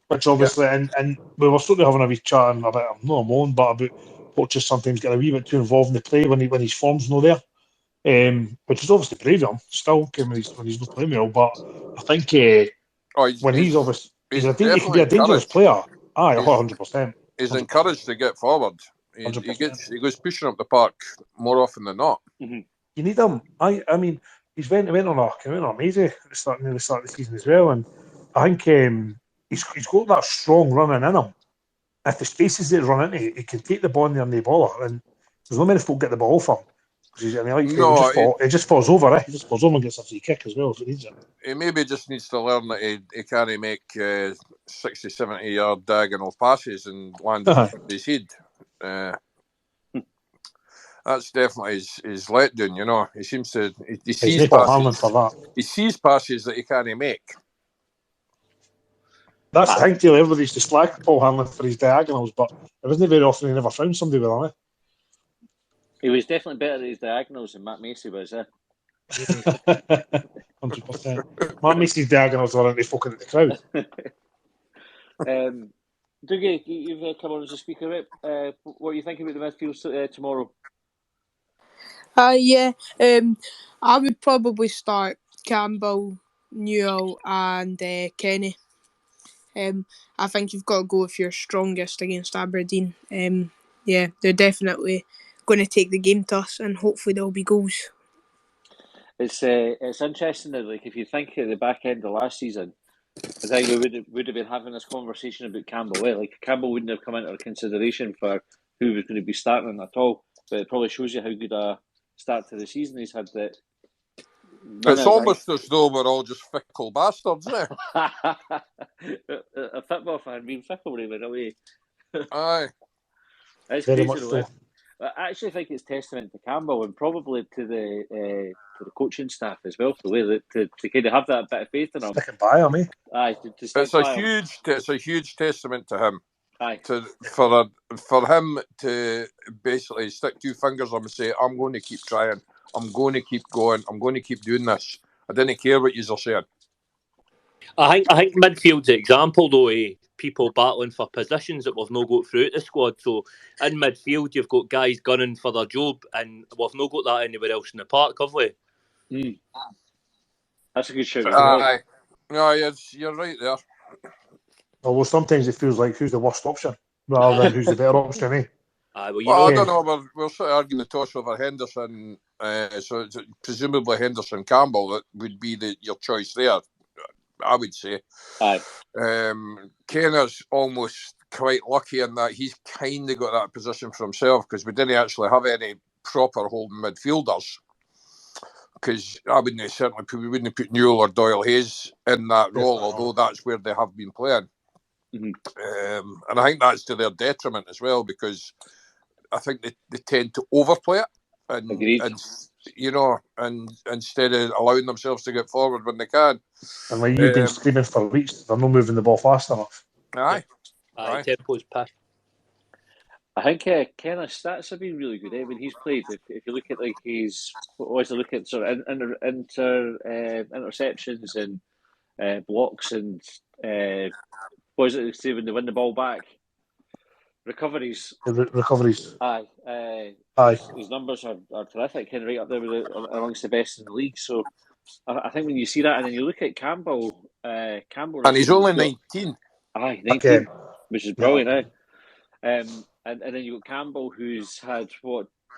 Which obviously, and we were sort of having a wee chat about, not a moan, but about Porteous sometimes getting a wee bit too involved in the play when his form's not there. Which is obviously brave of him, still when he's not playing well. But I think when he's obviously he can be a dangerous player. Aye, 100%. He's encouraged to get forward. He goes pushing up the park more often than not. Mm-hmm. You need him. I mean, he went on amazing at the start of the season as well, and I think he's got that strong running in him. If the spaces that run into, he can take the ball in there and the baller, and there's not many folk get the ball off him. He just falls over. He just falls over and gets a free kick as well if he needs it. He maybe just needs to learn that he can't make 60, 70 yard diagonal passes and land on his head. That's definitely his letdown, you know. He seems to he sees passes for that. He sees passes that he can't make. That's the thing, Taylor. Everybody used to slag Paul Hanlon for his diagonals, but it wasn't very often he never found somebody with him. He was definitely better at his diagonals than Matt Macy was, 100%. Matt Macy's diagonals were into fucking at the crowd. Dougie, you've come on as a speaker, right? What are you thinking about the midfield tomorrow? I would probably start Campbell, Newell, and Kenny. I think you've got to go with your strongest against Aberdeen. They're definitely going to take the game to us, and hopefully there'll be goals. It's interesting that, like, if you think at the back end of last season, I think we would have been having this conversation about Campbell. Like, Campbell wouldn't have come into consideration for who was going to be starting at all. But it probably shows you how good a start to the season he's had. That it's almost as though we're all just fickle bastards, isn't it? A football fan being fickle in a way. Aye, it's very crazy. Much so. I actually think it's testament to Campbell and probably to the coaching staff as well, for the way that to kind of have that bit of faith in him. Sticking by him, eh? Aye, it's a huge testament to him. Aye. For him to basically stick two fingers up and say, "I'm going to keep trying. I'm going to keep going. I'm going to keep doing this. I didn't care what you're saying." I think midfield's an example though, people battling for positions that we've not got through at the squad. So in midfield, you've got guys gunning for their job, and we've not got that anywhere else in the park, have we? That's a good shout. Aye. No, you're right there. Although sometimes it feels like who's the worst option rather than who's the better option, eh? I don't know. We're sort of arguing the toss over Henderson. So it's presumably Henderson Campbell that would be your choice there, I would say. Aye. Kenna's almost quite lucky in that he's kind of got that position for himself, because we didn't actually have any proper holding midfielders. Because we wouldn't put Newell or Doyle Hayes in that role, although that's where they have been playing. Mm-hmm. And I think that's to their detriment as well, because I think they tend to overplay it, and instead of allowing themselves to get forward when they can. And like you've been screaming for weeks, they're not moving the ball fast enough. Aye. Tempo's pissed. I think Kenna's stats have been really good when he's played. If you look at like his, look at sort of interceptions and blocks and what is it say when they win the ball back? Recoveries. Recoveries. Aye. Aye. His numbers are terrific and right up there amongst the best in the league. So I think when you see that, and then you look at Campbell, and he's only 19. Aye, 19, which is brilliant. And then you got Campbell, who's had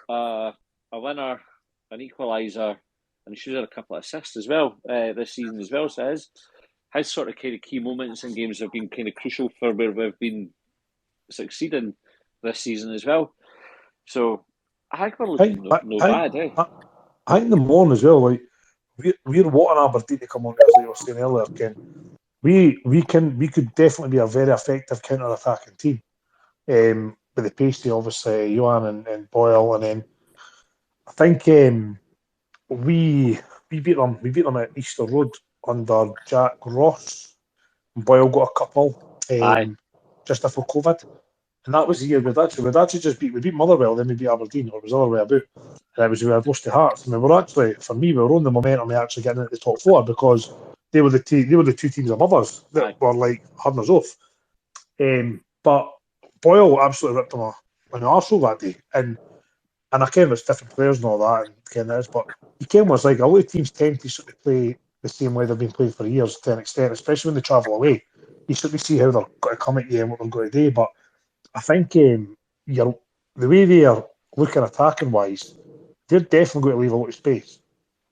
a winner, an equaliser, and he's had a couple of assists as well this season as well. So his sort of kind of key moments in games have been kind of crucial for where we've been succeeding this season as well. So I think we're looking bad. I think the morning as well. Like we're wanting Aberdeen to come on, as I was saying earlier, Ken. We could definitely be a very effective counter-attacking team. With the pasty, obviously, Johan and Boyle, and then I think we beat them at Easter Road under Jack Ross. Boyle got a couple just before COVID, and that was the year we'd actually just beat Motherwell, then we beat Aberdeen, or it was the other way about, and it was we had lost to Hearts, and we were actually, for me, we were on the momentum of actually getting into the top four, because they were the two teams above us that were like having us off, but Boyle absolutely ripped him an arsehole that day, and I ken it's different players and all that, and ken this, but you ken was like a lot of teams tend to sort of play the same way they've been playing for years to an extent, especially when they travel away. You sort of see how they're going to come at you and what they're going to do, but I think the way they are looking attacking wise, they're definitely going to leave a lot of space.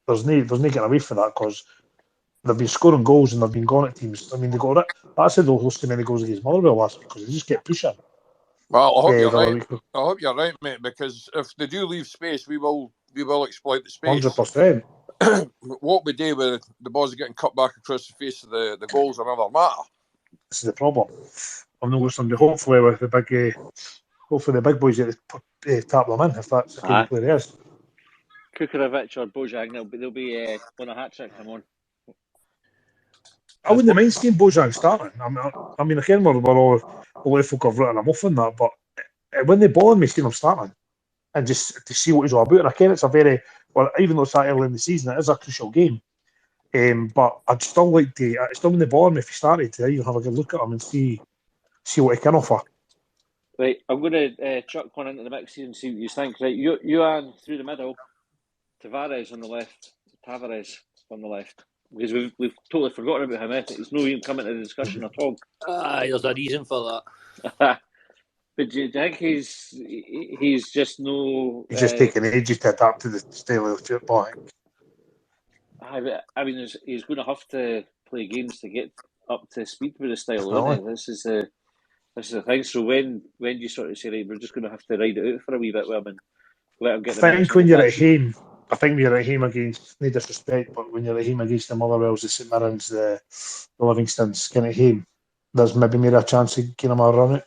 There's no getting away from that, because they've been scoring goals and they've been going at teams. I mean, they got it. That's how they'll host too many goals against Motherwell last week, because they just get pushing. Well, I hope you're right. I hope you're right, mate, because if they do leave space, we will exploit the space. 100%. What we do with the balls getting cut back across the face of the goals another matter. This is the problem. I've noticed them. Hopefully, with the big boys tap them in, if that's the kind of player he is. Kukorevic or Bojang, they'll be on a hat trick. Come on. I wouldn't mind seeing Bojang starting. I mean, I can we're all a lot of folk have written him off on that, but when they ball me, seeing him starting and just to see what he's all about. And I can it's a very even though it's that early in the season, it is a crucial game. But I'd still like to. Still when they ball me, if he started to even have a good look at him and see what he can offer. Right, I'm going to chuck one into the mix here and see what you think. Right, Johan through the middle, Tavares on the left, Tavares on the left. Because we've totally forgotten about him. He's no even coming into the discussion at all. There's a reason for that. But do you think he's just no... He's just taking ages to adapt to the style of football. I mean, he's going to have to play games to get up to speed with the style, isn't he? This is the thing. So when you sort of say, right, we're just going to have to ride it out for a wee bit with him and let him get the... I think when you're at home against, no disrespect, but when you're at home against the Motherwells, the St Mirrens, the Livingstons, kind of home, there's maybe more a chance of getting him a run out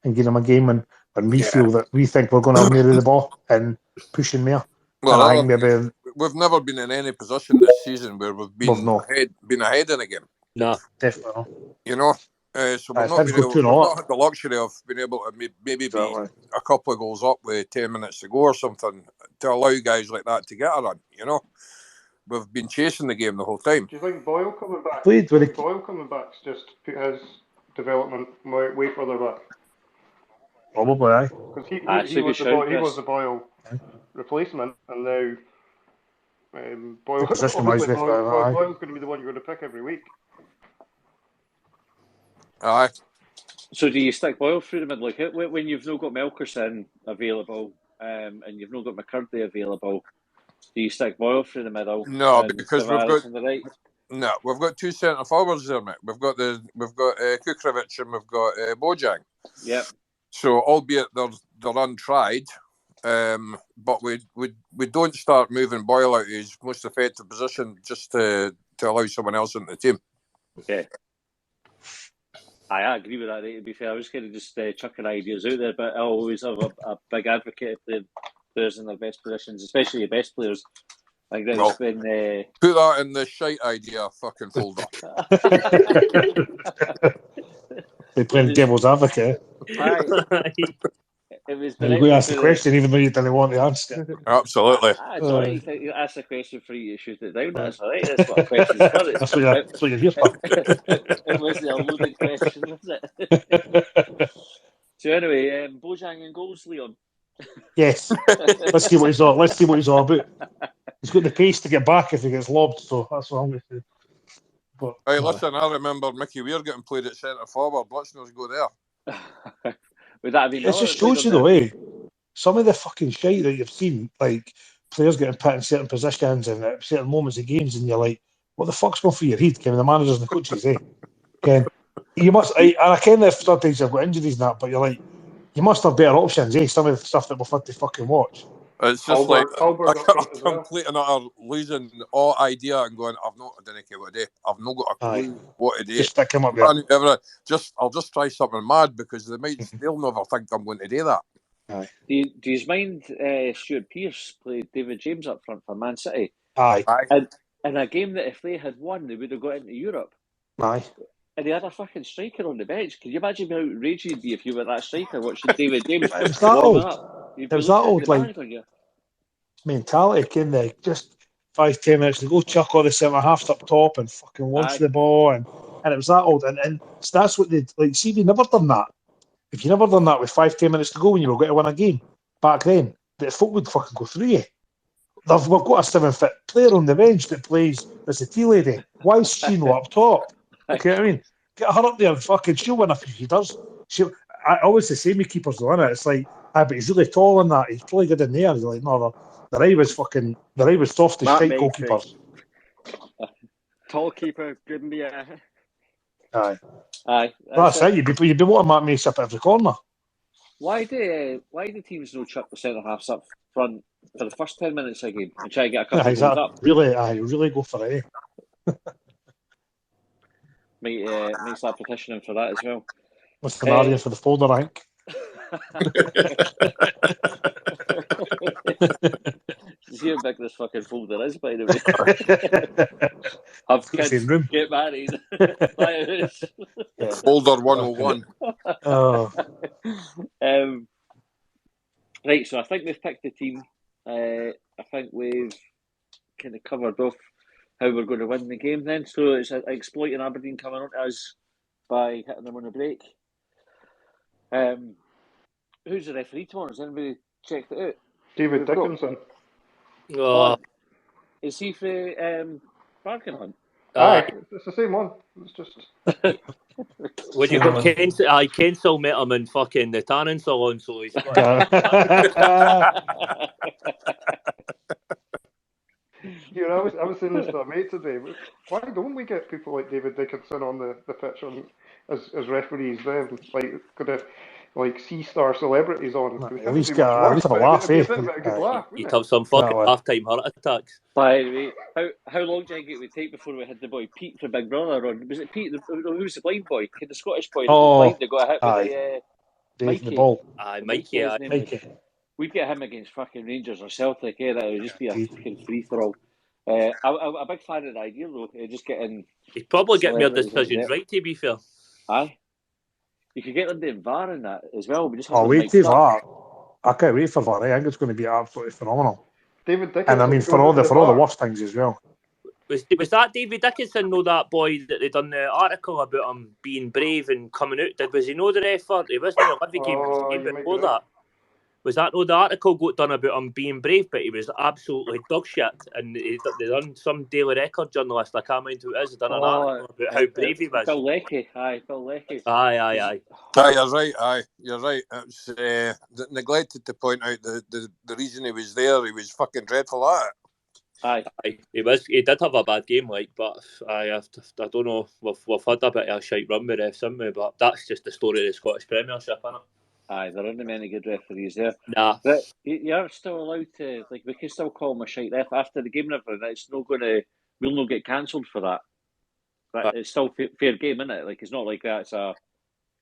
and getting him a game when we feel that we think we're going to have more of the ball and pushing more. Well, I think maybe we've never been in any position this season where we've been ahead in a game. No, definitely not. You know, so we've not had the luxury of being able to maybe be a couple of goals up with 10 minutes to go or something to allow guys like that to get a run. You know, we've been chasing the game the whole time. Do you think Boyle coming back? Boyle coming back's just put his development way further back? Probably, aye. Because he was the Boyle replacement, and now Boyle's going to be the one you're going to pick every week. Aye. So do you stick Boyle through the middle? Like when you've not got Melkerson available and you've not got McCurdy available, do you stick Boyle through the middle? No, because we've got two centre forwards there, mate. We've got Kukorevic and we've got Bojang. Yep. So, albeit they're untried, but we don't start moving Boyle out of his most effective position just to allow someone else into the team. Okay. I agree with that. To be fair, I was kind of just chucking ideas out there, but I always have a big advocate of playing players in their best positions, especially the best players. Like that's Well, when put that in the shite idea fucking folder. They playing devil's advocate. It was. You go to ask the question even though you didn't want the answer. Absolutely. It's all right. You ask a question for you to shoot it down. That's all right. That's what a question's for. That's what you're here for. It wasn't a loaded question, was it? So anyway, Bojang and goals, Leon. Yes. Let's see what he's all about. He's got the pace to get back if he gets lobbed, so that's what I'm going to do. But, hey, listen, I remember Mickey Weir getting played at centre forward. Let's not go there. Would that have been? It just shows you the way. Some of the fucking shite that you've seen, like players getting put in certain positions and at certain moments of games, and you're like, what the fuck's going through your head? Ken, the managers and the coaches, Ken, you must, and I ken that sometimes you've got injuries and that, but you're like, you must have better options, Some of the stuff that we've had to fucking watch. It's just like a complete and utter losing all idea and going, I don't care what to do. I've not got a clue what to do. Just stick him up there. I'll just try something mad because they'll never think I'm going to do that. Aye. Do you mind Stuart Pearce played David James up front for Man City? Aye. And in a game that if they had won, they would have got into Europe. Aye. And they had a fucking striker on the bench. Can you imagine how outraged you'd be if you were that striker watching David James? It was that old. It was that old, like, mentality, Ken, just 5-10 minutes to go, chuck all the centre halves up top and fucking launch the ball, and it was that old. And so that's what they like. See, we never done that. If you never done that with 5-10 minutes to go when you were going to win a game back then, the foot would fucking go through you. We've got a 7-foot player on the bench that plays as a tea lady. Why is she not up top? Okay, I mean, get her up there and fucking she'll win if she does. I always the same with keepers though, innit? It's like, but he's really tall in that. He's probably good in there. You're like, no, the eye was soft as shite goalkeepers. Tall keeper, good in the air. Aye. That's it. You'd be wanting Matt Mace up at every corner. Why do teams not chuck the centre halves up front for the first 10 minutes of a game and try to get a couple of goals up? Really go for it. Might start petitioning for that as well. What's the scenario for the folder, I think? See how big this fucking folder is, by the way. Have kids, get married, buy a house. Folder 101. Right, so I think we've picked the team. I think we've kind of covered off how we're going to win the game then. So it's exploiting Aberdeen coming on to us by hitting them on the break. Who's the referee tomorrow? Has anybody checked it out? David Dickinson. Is he for Bargain Hunt? Aye, it's the same one. It's just. When you got Kensal met him in fucking the tanning salon, so he's. I was saying this to a mate today. Why don't we get people like David Dickinson on the pitch as referees then? Like C-star celebrities on. At least have a laugh, You'd have some fucking half-time heart attacks. By the way, how long do you think it would take before we had the boy Pete from Big Brother on? Was it Pete? Who was the blind boy? The Scottish boy that was blind that got hit with Mikey. The ball. Mikey. We'd get him against fucking Rangers or Celtic. That would just be a fucking free-for-all. I'm a big fan of the idea though. Just getting. He'd probably get more decisions right, to be fair. Aye. You could get them doing VAR in that as well. We just wait till VAR. I can't wait for VAR. I think it's going to be absolutely phenomenal. David Dickinson. And I mean, for all the worst things as well. Was that David Dickinson, that boy that they done the article about him being brave and coming out? Was he the effort? He wasn't a living game before that. Was that the article got done about him being brave, but he was absolutely dog shit? And they done some Daily Record journalist, I can't mind who it is, done an article about how brave he was. Bill Leckie. Aye. Aye, you're right. Aye, you're right. It was neglected to point out the reason he was there. He was fucking dreadful at it. Aye. He did have a bad game, but I don't know. We've had a bit of a shite run with refs, haven't we? But that's just the story of the Scottish Premiership, isn't it? Aye, there aren't many good referees there. Nah. But you're still allowed to, like, we can still call him a shite ref after the game and everything. It's not going to, we'll not get cancelled for that. But it's still fair game, isn't it? Like, it's not like that's a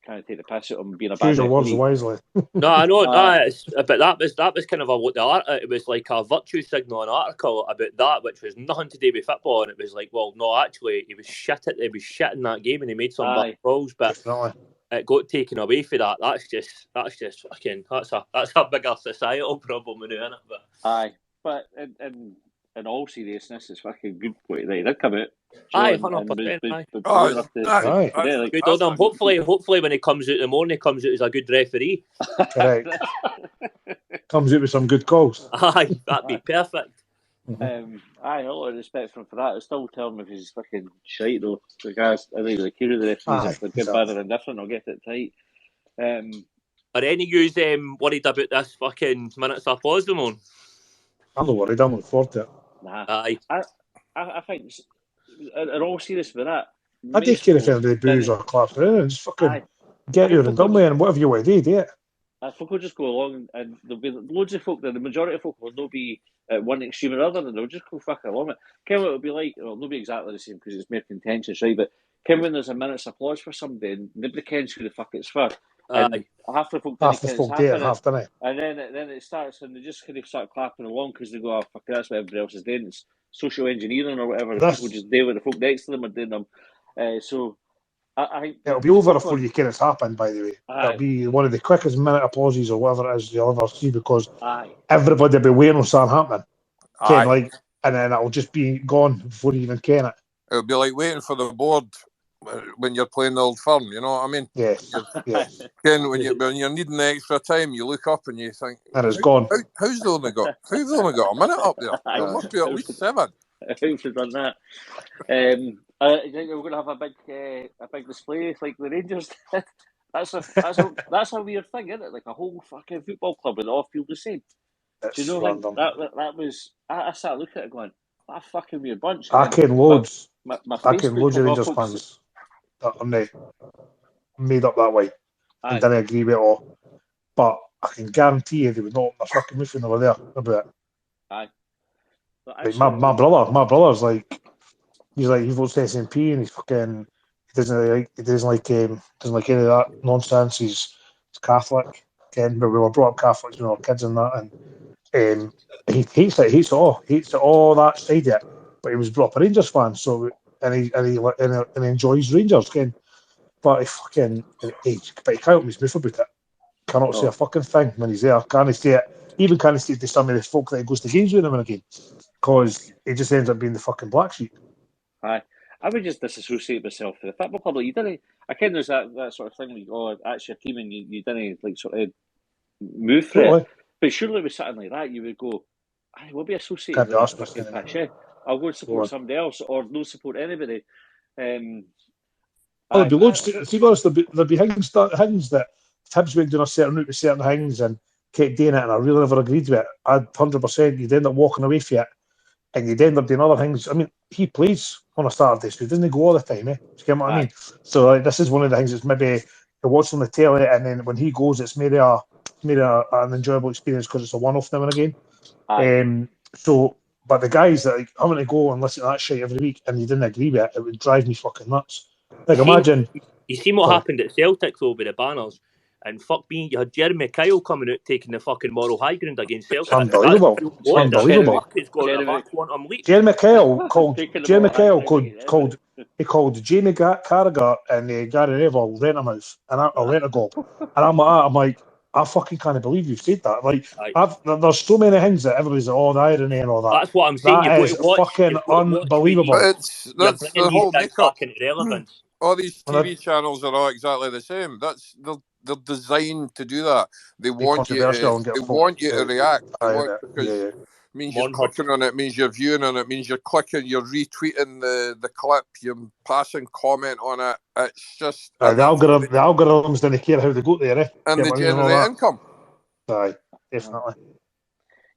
kind of take the piss at him being a bad Choose your words referee. wisely. No, I know. But that was kind of it was like a virtue signal, an article about that, which was nothing to do with football, and it was like, well, no, actually, he was shit in that game, and he made some bad calls, but Definitely. it got taken away for that. That's just fucking that's a bigger societal problem, isn't it? But aye, but in all seriousness, it's fucking good what they did come out. Aye, 100%. Aye. Good on him. Hopefully, when he comes out in the morning, he comes out as a good referee. Correct. Comes out with some good calls. Aye, that'd be perfect. Aye, a lot of respect for him for that. I still tell him if he's fucking shite though. The guys, I think the care of the referees, if they're good, bad, or indifferent, I'll get it tight. Are any of you worried about this fucking minutes of pause them on? I'm not worried. I'm looking forward to it. Nah. Aye. I think, in all seriousness with that, I don't care if anybody boos or claps for anything. Just fucking get your and done with, and whatever you want to do it. Folk will just go along, and there'll be loads of folk there. The majority of folk will not be at one extreme or other, and they'll just go fucking along it. Ken, what it'll be like, well, not be exactly the same because it's more contentious, right? But Ken, when there's a minute's applause for somebody, and nobody kens who the fuck it's for, and half the folk do it, half don't. And then it starts, and they just kind of start clapping along because they go, oh, fuck, that's what everybody else is doing. It's social engineering or whatever. People just do what the folk next to them are doing them. So I think it'll be over before you care it's happened, by the way. It'll be one of the quickest minute applauses or whatever it is you'll ever see because everybody will be waiting on something happening. And then it'll just be gone before you even ken it. It'll be like waiting for the board when you're playing the Old Firm, you know what I mean? Yes. Ken, when you're needing the extra time, you look up and you think, and it's gone. Who's only got a minute up there? There must be at least 7. Who's done that? I think we're going to have a big display like the Rangers did. That's a weird thing, isn't it? Like a whole fucking football club and all feel the same. Do you know? Like, that was. I sat looking at it going, what a fucking weird bunch. I ken loads. I ken loads of Rangers fans that are made up that way and didn't agree with it all. But I can guarantee you they would not open their fucking mouth when they were there about it. Aye. Like my brother's like, he votes SNP and he's fucking he doesn't like any of that nonsense. He's Catholic, but we were brought up Catholics when we were kids and that, and he hates it all that side of it. But he was brought up a Rangers fan, so and he enjoys Rangers, Ken. But he can't open his mouth about it. Cannot say a fucking thing when he's there. Can't say it. Even can't say it to some of the folk that he goes to games with him and again, because he just ends up being the fucking black sheep. Aye, I would just disassociate myself from the football club. You didn't. I kind of there's that sort of thing. Like, oh, that's your team, and you didn't like sort of move through it. But surely with something like that, you would go, I will be associated with that fucking patch. I'll go and support somebody else, or no support anybody. There'll be loads. To be honest, there'll be things that Hibs went doing a certain route with certain things and kept doing it, and I really never agreed with it. I'd 100%. You'd end up walking away from it, and you'd end up doing other things. I mean, he plays on a Saturday, so he doesn't go all the time. Do you get what I mean? So this is one of the things that's maybe you watch on the telly, and then when he goes, it's maybe an enjoyable experience because it's a one-off now and again. But the guys that having to go and listen to that shit every week, and you didn't agree with it, it would drive me fucking nuts. Like, imagine. You seen what happened at Celtic though with the banners, and fuck me, you had Jeremy Kyle coming out taking the fucking moral high ground against Celtic. Unbelievable. Jeremy Kyle called Jamie Carragher and Gary Neville rent-a-mouth and a rent-a-goal, and I'm like, I fucking can't believe you've said that. Like, there's so many things that everybody's the irony and all that. That's what I'm saying. That is fucking unbelievable. That's the whole makeup. All these TV channels are all exactly the same. They're designed to do that. They want you to react. Because it means you're clicking on it, means you're viewing on it, means you're clicking, you're retweeting the clip, you're passing comment on it. It's just the algorithms don't care how they go there, and they generate income. Aye, definitely.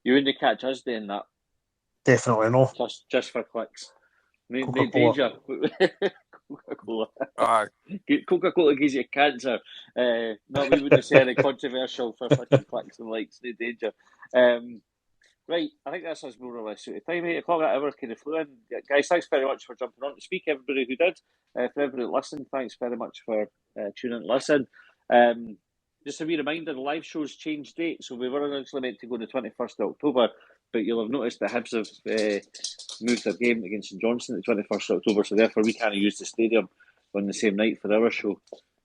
You wouldn't catch us doing that. Definitely no. Just for clicks. No Coca-Cola. danger. Coca-Cola. Aye. Coca-Cola gives you cancer. No, we wouldn't say anything controversial for fucking clicks and likes. No danger. Right, I think that's us more or less suited time. 8 o'clock, that hour kind of flew in. Guys, thanks very much for jumping on to speak. Everybody who did, for everybody that listened, thanks very much for tuning in to listen. Just a wee reminder, the live show's changed date, so we were originally meant to go on the 21st of October, but you'll have noticed that Hibs have moved their game against St Johnstone the 21st of October, so therefore we can't use the stadium on the same night for our show.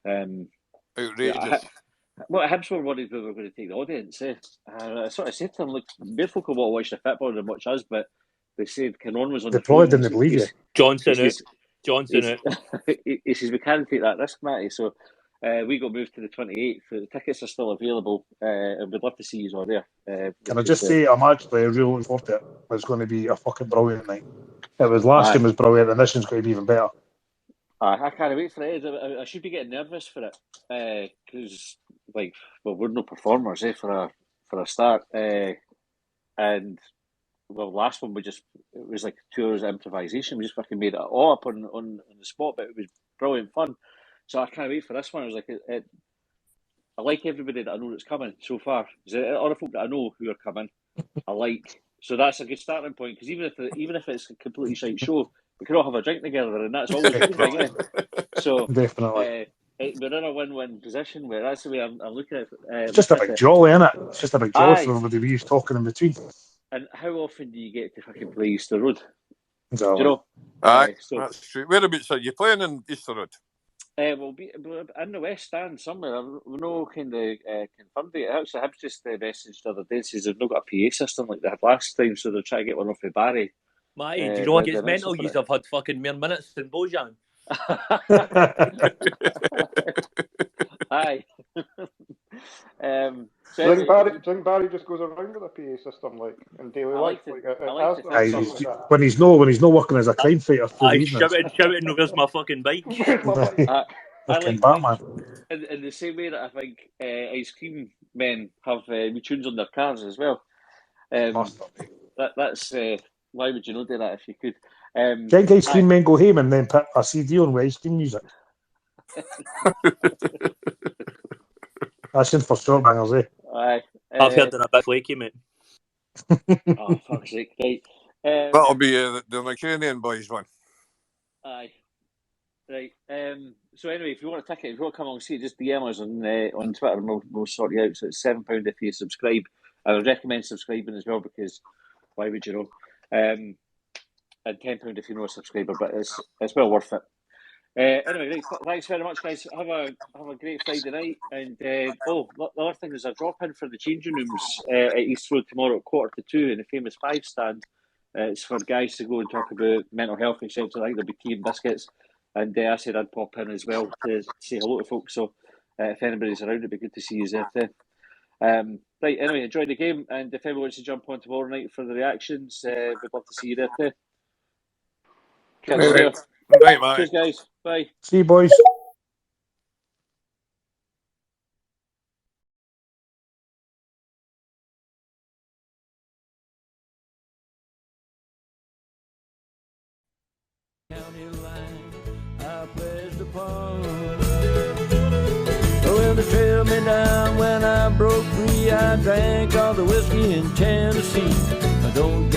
Outrageous. Well, Hibs were worried we were going to take the audience. I sort of said to them, look, more folk will watch the football than watch us, but they said Canon was on They the probably phone. didn't believe you. Johnson out. He says, we can't take that risk, Matty. So we got moved to the 28th. The tickets are still available, and we'd love to see you all there. Can I just say, I'm actually really looking forward to it. It's going to be a fucking brilliant night. It was last time was brilliant, and this one's going to be even better. I can't wait for it. I should be getting nervous for it because, we're no performers for a start, and last one it was like 2 hours of improvisation. We just fucking made it all up on the spot, but it was brilliant fun. So I can't wait for this one. I was like, I like everybody that I know that's coming so far. All the folk that I know who are coming, I like. So that's a good starting point, because even if it's a completely shite show, we can all have a drink together, and that's always a good thing, isn't it? So definitely, we're in a win-win position. Where that's the way I'm looking at it. It's just a big jolly, isn't it? It's just a big jolly for everybody. We used talking in between. And how often do you get to fucking play Easter Road? Exactly. Do you know? Aye, that's true. Whereabouts are you playing in Easter Road? We'll be in the West Stand somewhere. We're no kind of confirmed it. Actually, Hibs just messaged the other day, says they've not got a PA system like they had last time, so they're trying to get one off of Barry. Matty, do you know what gets mental? You've had fucking mere minutes than Bojan. Aye. Do you think Barry just goes around with a PA system in daily life? When he's not working as a crime fighter. Shouting, where's my fucking bike? Fucking Batman. In the same way that I think ice cream men have wee tunes on their cars as well. That's why would you not do that if you could? Get ice cream men go home and then put a CD on with ice cream music. That's in for Longbangers, eh? Aye. I've heard they're a bit flaky, mate. Oh, fuck's sake, right. That'll be the Ukrainian boys one. Aye. Right. So anyway, if you want a ticket, if you want to come along and see it, just DM us on Twitter and we'll sort you out. So it's £7 if you subscribe. I would recommend subscribing as well, because why would you know? And £10 if you're not a subscriber, but it's well worth it. Anyway, right, thanks very much, guys. Have a great Friday night. And the other thing is a drop-in for the changing rooms at East Road tomorrow at 1:45 in the famous 5 stand. It's for guys to go and talk about mental health, etc. I think there'll be tea and biscuits. And I said I'd pop in as well to say hello to folks. So if anybody's around, it'd be good to see you there too. Right, anyway, enjoy the game. And if anyone wants to jump on tomorrow night for the reactions, we'd love to see you there too. Catch you later. Right, mate. Cheers, guys. Bye. See you, boys. County line I pledged upon. Well, they trailed me down when I broke free. I drank all the whiskey in Tennessee. I don't